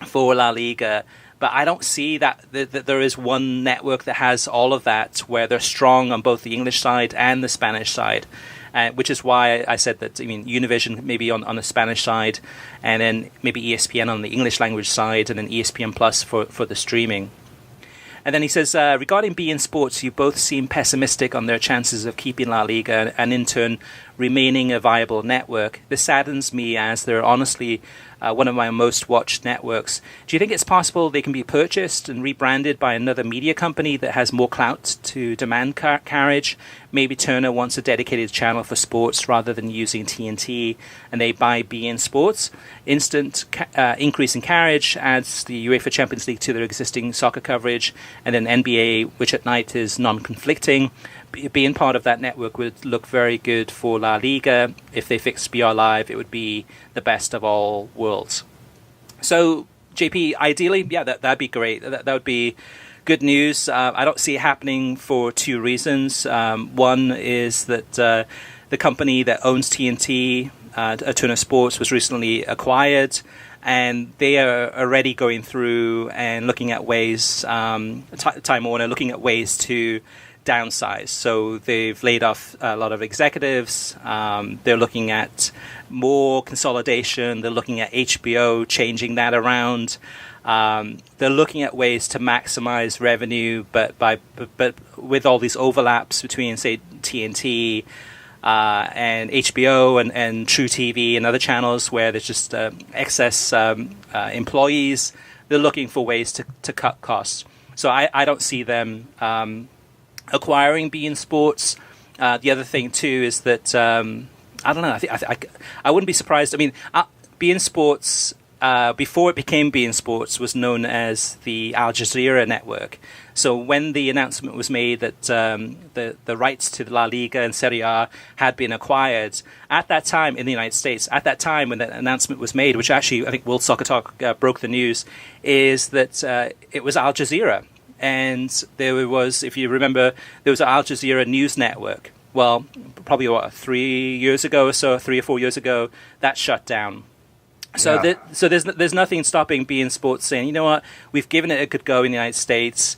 for La Liga. But I don't see that there is one network that has all of that, where they're strong on both the English side and the Spanish side. Which is why I said that, Univision maybe on the Spanish side, and then maybe ESPN on the English language side, and then ESPN Plus for the streaming. And then he says, regarding beIN Sports, you both seem pessimistic on their chances of keeping La Liga and in turn remaining a viable network. This saddens me, as they're honestly one of my most watched networks. Do you think it's possible they can be purchased and rebranded by another media company that has more clout to demand carriage? Maybe Turner wants a dedicated channel for sports rather than using TNT, and they buy beIN Sports. Instant increase in carriage adds the UEFA Champions League to their existing soccer coverage, and then NBA, which at night is non-conflicting. Being part of that network would look very good for La Liga. If they fixed BR Live, it would be the best of all worlds. So, JP, ideally, yeah, that'd be great. That would be good news. I don't see it happening for two reasons. One is that the company that owns TNT, Turner Sports, was recently acquired, and they are already going through and looking at ways, Time Warner, looking at ways to downsize. So they've laid off a lot of executives. They're looking at more consolidation. They're looking at HBO, changing that around. They're looking at ways to maximize revenue, but with all these overlaps between, say, TNT and HBO and True TV and other channels where there's just excess employees. They're looking for ways to cut costs. So I don't see them acquiring beIN Sports. The other thing too is that I don't know. I wouldn't be surprised. beIN Sports before it became beIN Sports was known as the Al Jazeera network. So when the announcement was made that the rights to the La Liga and Serie A had been acquired, at that time in the United States, at that time when that announcement was made, which actually I think World Soccer Talk broke the news, is that it was Al Jazeera. And there was, if you remember, there was an Al Jazeera news network. Well, probably 3 or 4 years ago, that shut down. So, yeah. There's nothing stopping beIN Sports saying, you know what, we've given it a good go in the United States.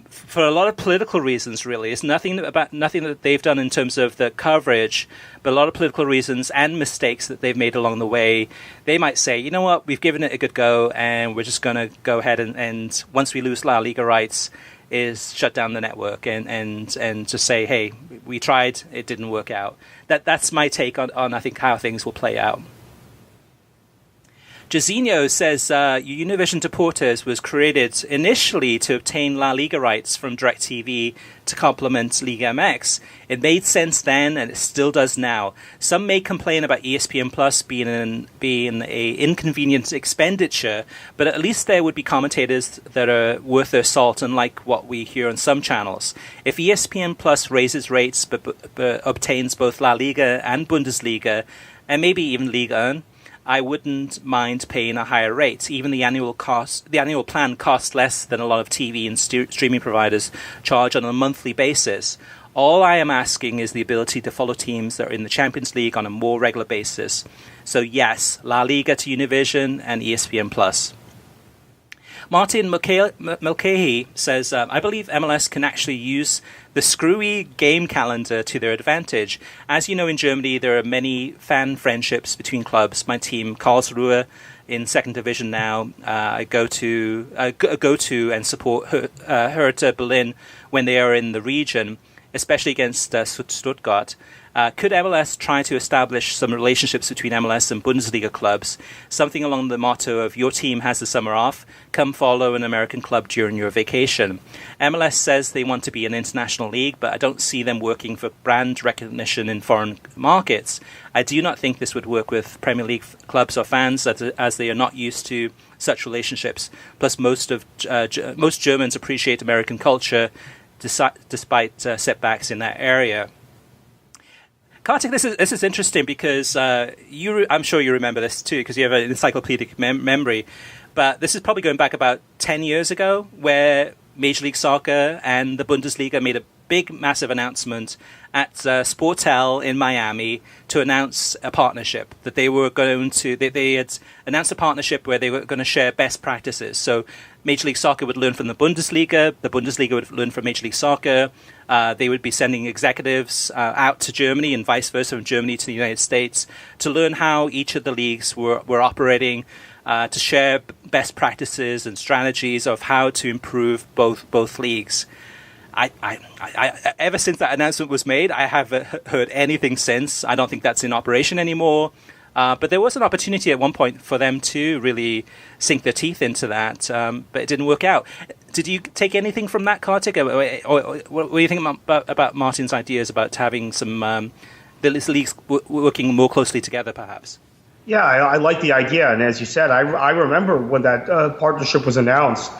For a lot of political reasons, really. It's nothing that they've done in terms of the coverage, but a lot of political reasons and mistakes that they've made along the way. They might say, you know what, we've given it a good go, and we're just going to go ahead and once we lose La Liga rights, is shut down the network and just say, hey, we tried, it didn't work out. That's my take on I think how things will play out. Jairzinho says Univision Deportes was created initially to obtain La Liga rights from DirecTV to complement Liga MX. It made sense then, and it still does now. Some may complain about ESPN Plus being an inconvenient expenditure, but at least there would be commentators that are worth their salt, unlike what we hear on some channels. If ESPN Plus raises rates but obtains both La Liga and Bundesliga, and maybe even Liga 1, I wouldn't mind paying a higher rate. Even the annual plan costs less than a lot of TV and streaming providers charge on a monthly basis. All I am asking is the ability to follow teams that are in the Champions League on a more regular basis. So yes, La Liga to Univision and ESPN Plus. Martin Mulcahy says, I believe MLS can actually use the screwy game calendar to their advantage. As you know, in Germany, there are many fan friendships between clubs. My team, Karlsruhe, in second division now, I go to and support Hertha Berlin when they are in the region, especially against Stuttgart. Could MLS try to establish some relationships between MLS and Bundesliga clubs? Something along the motto of, your team has the summer off, come follow an American club during your vacation. MLS says they want to be an international league, but I don't see them working for brand recognition in foreign markets. I do not think this would work with Premier League clubs or fans, as they are not used to such relationships. Plus, most Germans appreciate American culture, despite setbacks in that area. Kartik, this is interesting because I'm sure you remember this too, because you have an encyclopedic memory. But this is probably going back about 10 years ago, where Major League Soccer and the Bundesliga made a big, massive announcement at Sportel in Miami to announce a partnership that they were going to. They had announced a partnership where they were going to share best practices. So Major League Soccer would learn from the Bundesliga would learn from Major League Soccer. They would be sending executives out to Germany and vice versa, from Germany to the United States, to learn how each of the leagues were operating, to share best practices and strategies of how to improve both leagues. I ever since that announcement was made, I haven't heard anything since. I don't think that's in operation anymore. But there was an opportunity at one point for them to really sink their teeth into that, but it didn't work out. Did you take anything from that, Kartik? Or what do you think about Martin's ideas about having some the leagues working more closely together, perhaps? Yeah, I like the idea. And as you said, I remember when that partnership was announced.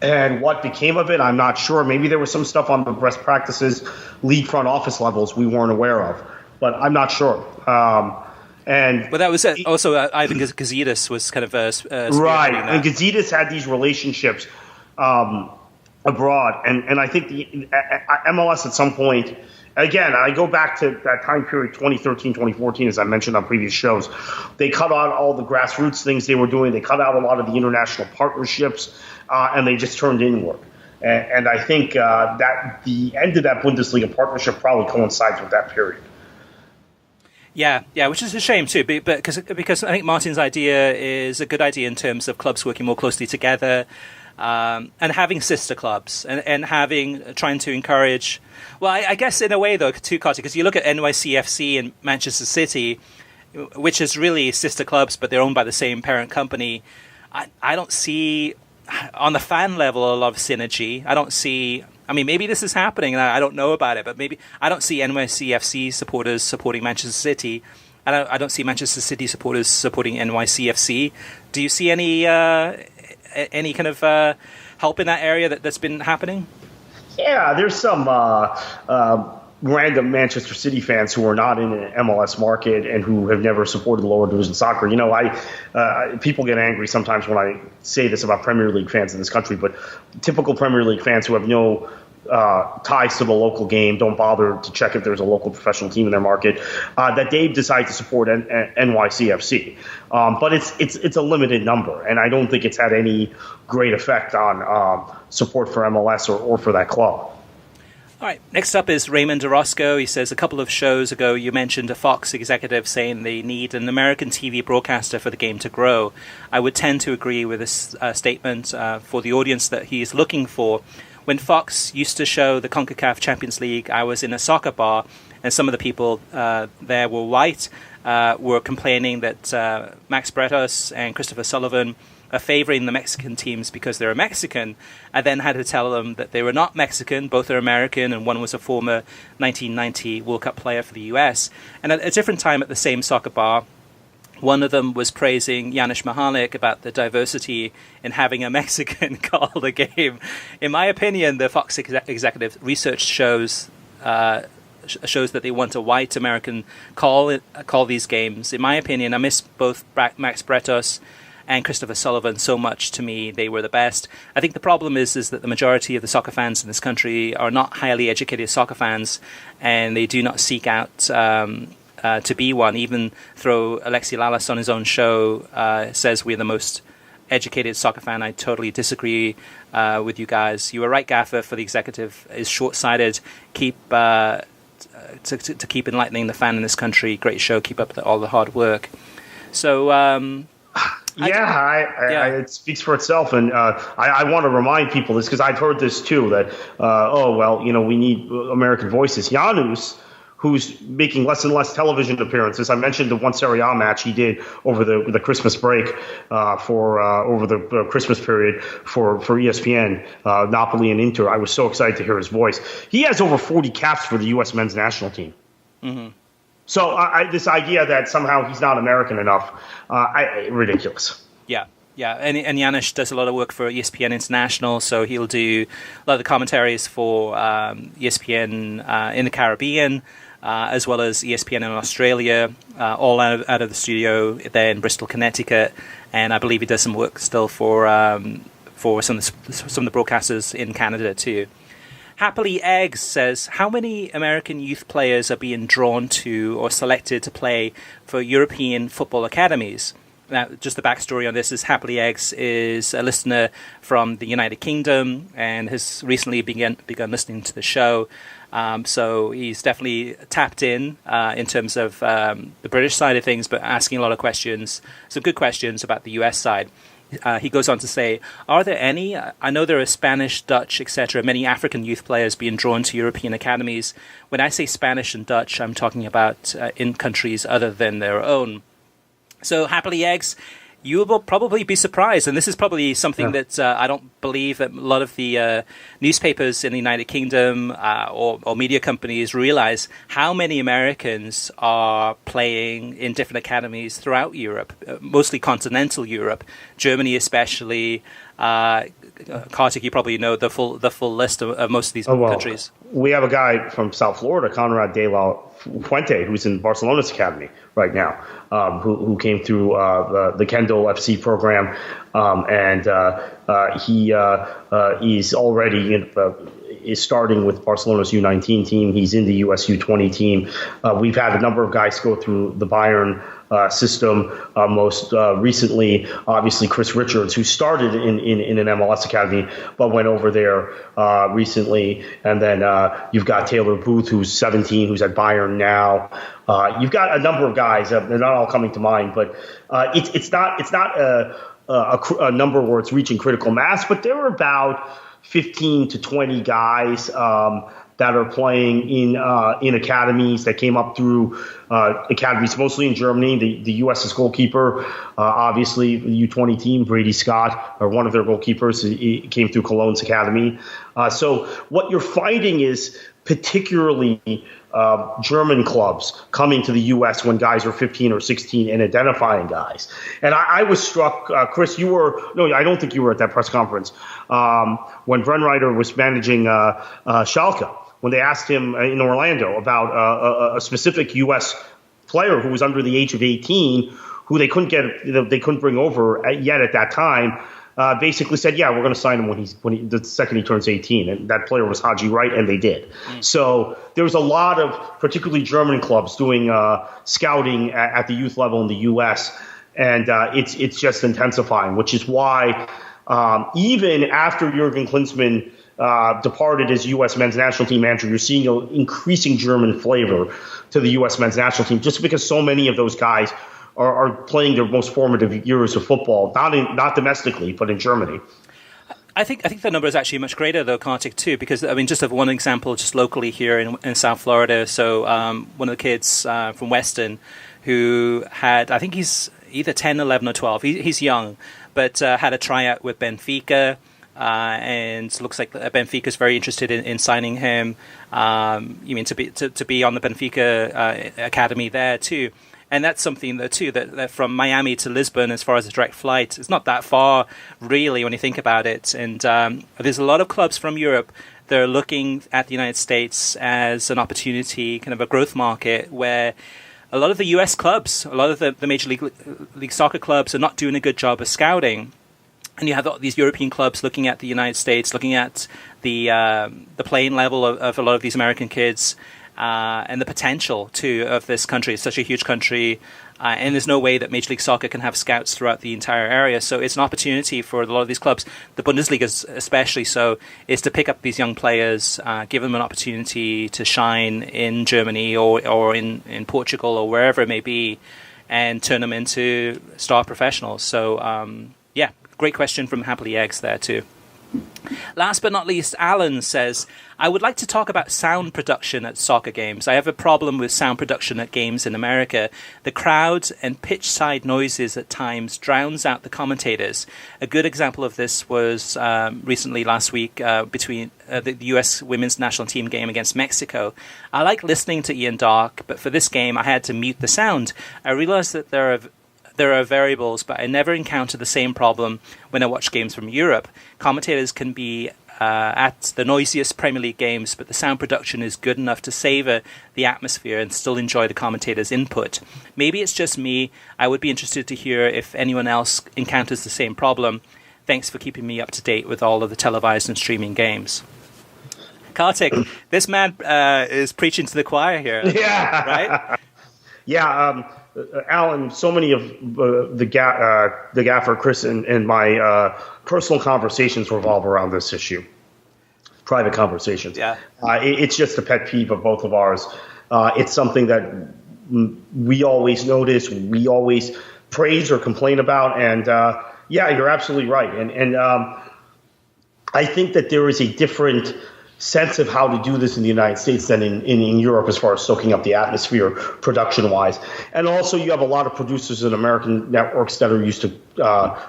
And what became of it, I'm not sure. Maybe there was some stuff on the best practices league front office levels we weren't aware of, but I'm not sure. But that was also Ivan Gazidis was kind of right. And Gazidis had these relationships abroad, and I think the MLS at some point. Again, I go back to that time period, 2013, 2014, as I mentioned on previous shows. They cut out all the grassroots things they were doing. They cut out a lot of the international partnerships, and they just turned inward. And I think that the end of that Bundesliga partnership probably coincides with that period. Yeah, which is a shame too, but because I think Martin's idea is a good idea in terms of clubs working more closely together, and having sister clubs and trying to encourage. Well, I guess in a way though too, Kartik, because you look at NYCFC and Manchester City, which is really sister clubs, but they're owned by the same parent company. I don't see on the fan level a lot of synergy. I don't see. I mean, maybe this is happening, and I don't know about it. But maybe I don't see NYCFC supporters supporting Manchester City. I don't see Manchester City supporters supporting NYCFC. Do you see any kind of help in that area that's been happening? Yeah, there's some random Manchester City fans who are not in an MLS market and who have never supported lower division soccer. You know, people get angry sometimes when I say this about Premier League fans in this country, but typical Premier League fans who have no ties to the local game, don't bother to check if there's a local professional team in their market, that they decide to support NYCFC. But it's a limited number, and I don't think it's had any great effect on support for MLS or for that club. All right, next up is Raymond Orozco. He says, a couple of shows ago you mentioned a Fox executive saying they need an American TV broadcaster for the game to grow. I would tend to agree with this statement for the audience that he is looking for. When Fox used to show the CONCACAF Champions League, I was in a soccer bar, and some of the people there were white, were complaining that Max Bretos and Christopher Sullivan are favoring the Mexican teams because they're Mexican. I then had to tell them that they were not Mexican, both are American, and one was a former 1990 World Cup player for the US. And at a different time at the same soccer bar, one of them was praising Janusz Mihalik about the diversity in having a Mexican call the game. In my opinion, the Fox executive research shows that they want a white American call these games. In my opinion, I miss both Max Bretos and Christopher Sullivan so much. To me, they were the best. I think the problem is that the majority of the soccer fans in this country are not highly educated soccer fans, and they do not seek out to be one. Even though Alexi Lalas on his own show says we're the most educated soccer fan, I totally disagree with you guys. You were right, Gaffer, for the executive is short-sighted. Keep to keep enlightening the fan in this country. Great show. Keep up all the hard work. So. It speaks for itself, and I want to remind people this because I've heard this too. That we need American voices. Janusz, who's making less and less television appearances. I mentioned the one Serie A match he did over the Christmas break over the Christmas period for ESPN, Napoli and Inter. I was so excited to hear his voice. He has over 40 caps for the U.S. men's national team. Mm-hmm. So this idea that somehow he's not American enough, ridiculous. Yeah. And Janusz does a lot of work for ESPN International, so he'll do a lot of the commentaries for ESPN in the Caribbean, as well as ESPN in Australia, all out of the studio there in Bristol, Connecticut. And I believe he does some work still for some of the broadcasters in Canada too. Happily Eggs says, how many American youth players are being drawn to or selected to play for European football academies? Now, just the backstory on this is Happily Eggs is a listener from the United Kingdom and has recently begun listening to the show. So he's definitely tapped in terms of the British side of things, but asking a lot of questions, some good questions about the US side. He goes on to say, are there any, I know there are Spanish, Dutch, etc., many African youth players being drawn to European academies. When I say Spanish and Dutch, I'm talking about in countries other than their own. So Happily Eggs, you will probably be surprised, and this is probably something that I don't believe that a lot of the newspapers in the United Kingdom or media companies realize how many Americans are playing in different academies throughout Europe, mostly continental Europe, Germany especially. Kartik, you probably know the full list of most of these countries. We have a guy from South Florida, Conrad de la Fuente, who's in Barcelona's academy right now, who came through the Kendall FC program, and he is already is starting with Barcelona's U19 team. He's in the US U20 team. We've had a number of guys go through the Bayern system. Most recently, obviously, Chris Richards, who started in an MLS academy, but went over there recently. And then you've got Taylor Booth, who's 17, who's at Bayern now. You've got a number of guys. They're not all coming to mind, but it's not a number where it's reaching critical mass. But there are about 15 to 20 guys that are playing in academies that came up through academies, mostly in Germany. The U.S.'s goalkeeper, obviously, the U20 team, Brady Scott, or one of their goalkeepers, he came through Cologne's academy. So what you're finding is particularly German clubs coming to the U.S. when guys are 15 or 16 and identifying guys. And I was struck, Chris, I don't think you were at that press conference, when Brenreiter was managing Schalke, when they asked him in Orlando about a specific U.S. player who was under the age of 18, who they couldn't bring over yet at that time. Basically said, yeah, we're going to sign him the second he turns 18. And that player was Haji Wright, and they did. So there was a lot of particularly German clubs doing scouting at the youth level in the U.S., and it's just intensifying, which is why even after Jurgen Klinsmann departed as U.S. men's national team manager, you're seeing an increasing German flavor to the U.S. men's national team, just because so many of those guys are playing their most formative years of football, not domestically, but in Germany. I think the number is actually much greater, though, Kartik, too, because, I mean, just of one example, just locally here in South Florida. So one of the kids from Weston who had, I think he's either 10, 11, or 12. He's young, but had a tryout with Benfica. And looks like Benfica's very interested in signing him. You mean to be on the Benfica academy there, too. And that's something, though, too, that from Miami to Lisbon, as far as a direct flight, it's not that far, really, when you think about it. And there's a lot of clubs from Europe that are looking at the United States as an opportunity, kind of a growth market, where a lot of the U.S. clubs, a lot of the Major League Soccer clubs are not doing a good job of scouting. And you have these European clubs looking at the United States, looking at the playing level of a lot of these American kids, and the potential, too, of this country. It's such a huge country, and there's no way that Major League Soccer can have scouts throughout the entire area. So it's an opportunity for a lot of these clubs, the Bundesliga especially so, is to pick up these young players, give them an opportunity to shine in Germany or in Portugal or wherever it may be, and turn them into star professionals. So, great question from Happily Eggs there, too. Last but not least, Alan says, I would like to talk about sound production at soccer games. I have a problem with sound production at games in America. The crowd and pitch side noises at times drowns out the commentators. A good example of this was recently last week between the U.S. women's national team game against Mexico. I like listening to Ian Darke, but for this game I had to mute the sound. I realized that there are variables, but I never encounter the same problem when I watch games from Europe. Commentators can be at the noisiest Premier League games, but the sound production is good enough to savor the atmosphere and still enjoy the commentator's input. Maybe it's just me. I would be interested to hear if anyone else encounters the same problem. Thanks for keeping me up to date with all of the televised and streaming games. Kartik, this man is preaching to the choir here. Yeah. Right? Yeah, Alan, so many of the gaffer, Chris, and my personal conversations revolve around this issue. Private conversations. Yeah. It's just a pet peeve of both of ours. It's something that we always notice, we always praise or complain about, and yeah, you're absolutely right. And I think that there is a different sense of how to do this in the United States than in Europe as far as soaking up the atmosphere production-wise. And also you have a lot of producers in American networks that are used to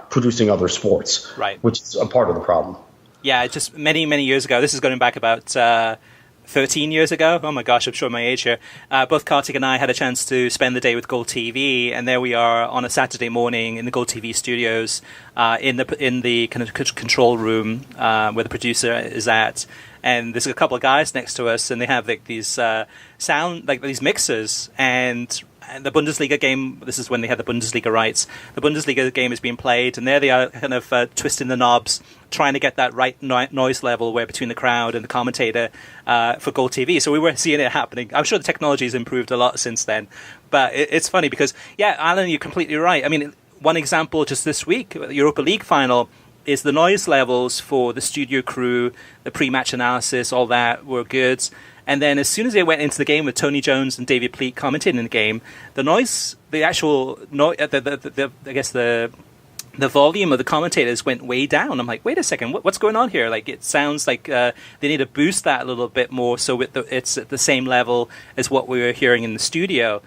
producing other sports, right, which is a part of the problem. Yeah, just many, many years ago. This is going back about 13 years ago. Oh my gosh, I'm showing my age here. Both Kartik and I had a chance to spend the day with Gold TV, and there we are on a Saturday morning in the Gold TV studios, in the kind of control room where the producer is at. And there's a couple of guys next to us, and they have like these sound, like these mixers, and the Bundesliga game. This is when they had the Bundesliga rights. The Bundesliga game is being played, and there they are, kind of twisting the knobs, trying to get that right noise level where between the crowd and the commentator for Gold TV. So we were seeing it happening. I'm sure the technology has improved a lot since then, but it's funny because, yeah, Alan, you're completely right. I mean, one example just this week, the Europa League final, is the noise levels for the studio crew, the pre-match analysis, all that were good. And then as soon as they went into the game with Tony Jones and David Pleat commentating in the game, the noise, the actual noise, I guess the volume of the commentators went way down. I'm like, wait a second, what's going on here? Like, it sounds like they need to boost that a little bit more so it's at the same level as what we were hearing in the studio.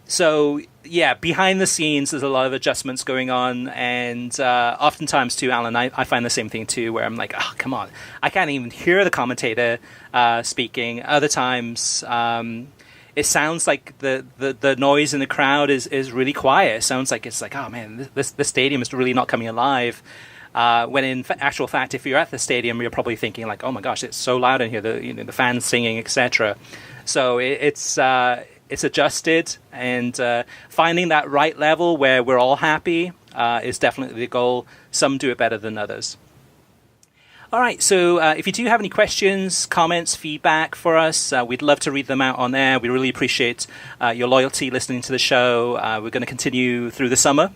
So yeah, behind the scenes, there's a lot of adjustments going on, and oftentimes too, Alan, I find the same thing too, where I'm like, oh, come on, I can't even hear the commentator speaking. Other times, it sounds like the noise in the crowd is really quiet. It sounds like it's like, oh man, this stadium is really not coming alive. When in actual fact, if you're at the stadium, you're probably thinking like, oh my gosh, it's so loud in here, the fans singing, etc. So it's adjusted, and finding that right level where we're all happy is definitely the goal. Some do it better than others. All right, so if you do have any questions, comments, feedback for us, we'd love to read them out on air. We really appreciate your loyalty listening to the show. We're going to continue through the summer,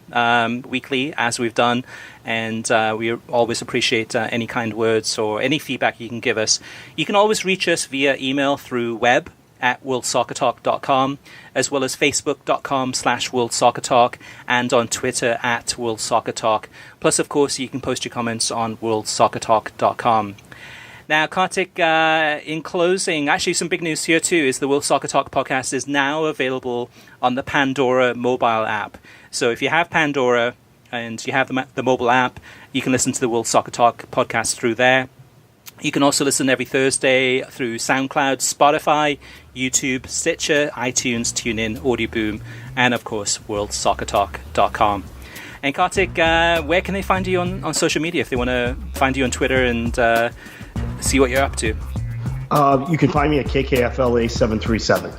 weekly, as we've done, and we always appreciate any kind words or any feedback you can give us. You can always reach us via email through web at worldsoccertalk.com, as well as facebook.com/worldsoccertalk, and on Twitter at worldsoccertalk. Plus, of course, you can post your comments on worldsoccertalk.com. Now, Kartik, in closing, actually some big news here too, is the World Soccer Talk podcast is now available on the Pandora mobile app. So if you have Pandora and you have the mobile app, you can listen to the World Soccer Talk podcast through there. You can also listen every Thursday through SoundCloud, Spotify, YouTube, Stitcher, iTunes, TuneIn, Audioboom, and of course, worldsoccertalk.com. And Kartik, where can they find you on social media if they want to find you on Twitter and see what you're up to? You can find me at KKFLA737.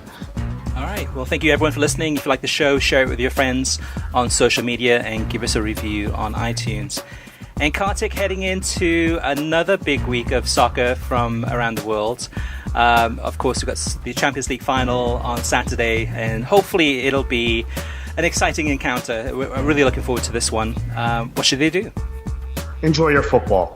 All right. Well, thank you everyone for listening. If you like the show, share it with your friends on social media and give us a review on iTunes. And Kartik, heading into another big week of soccer from around the world. Of course, we've got the Champions League final on Saturday, and hopefully it'll be an exciting encounter. We're really looking forward to this one. What should they do? Enjoy your football.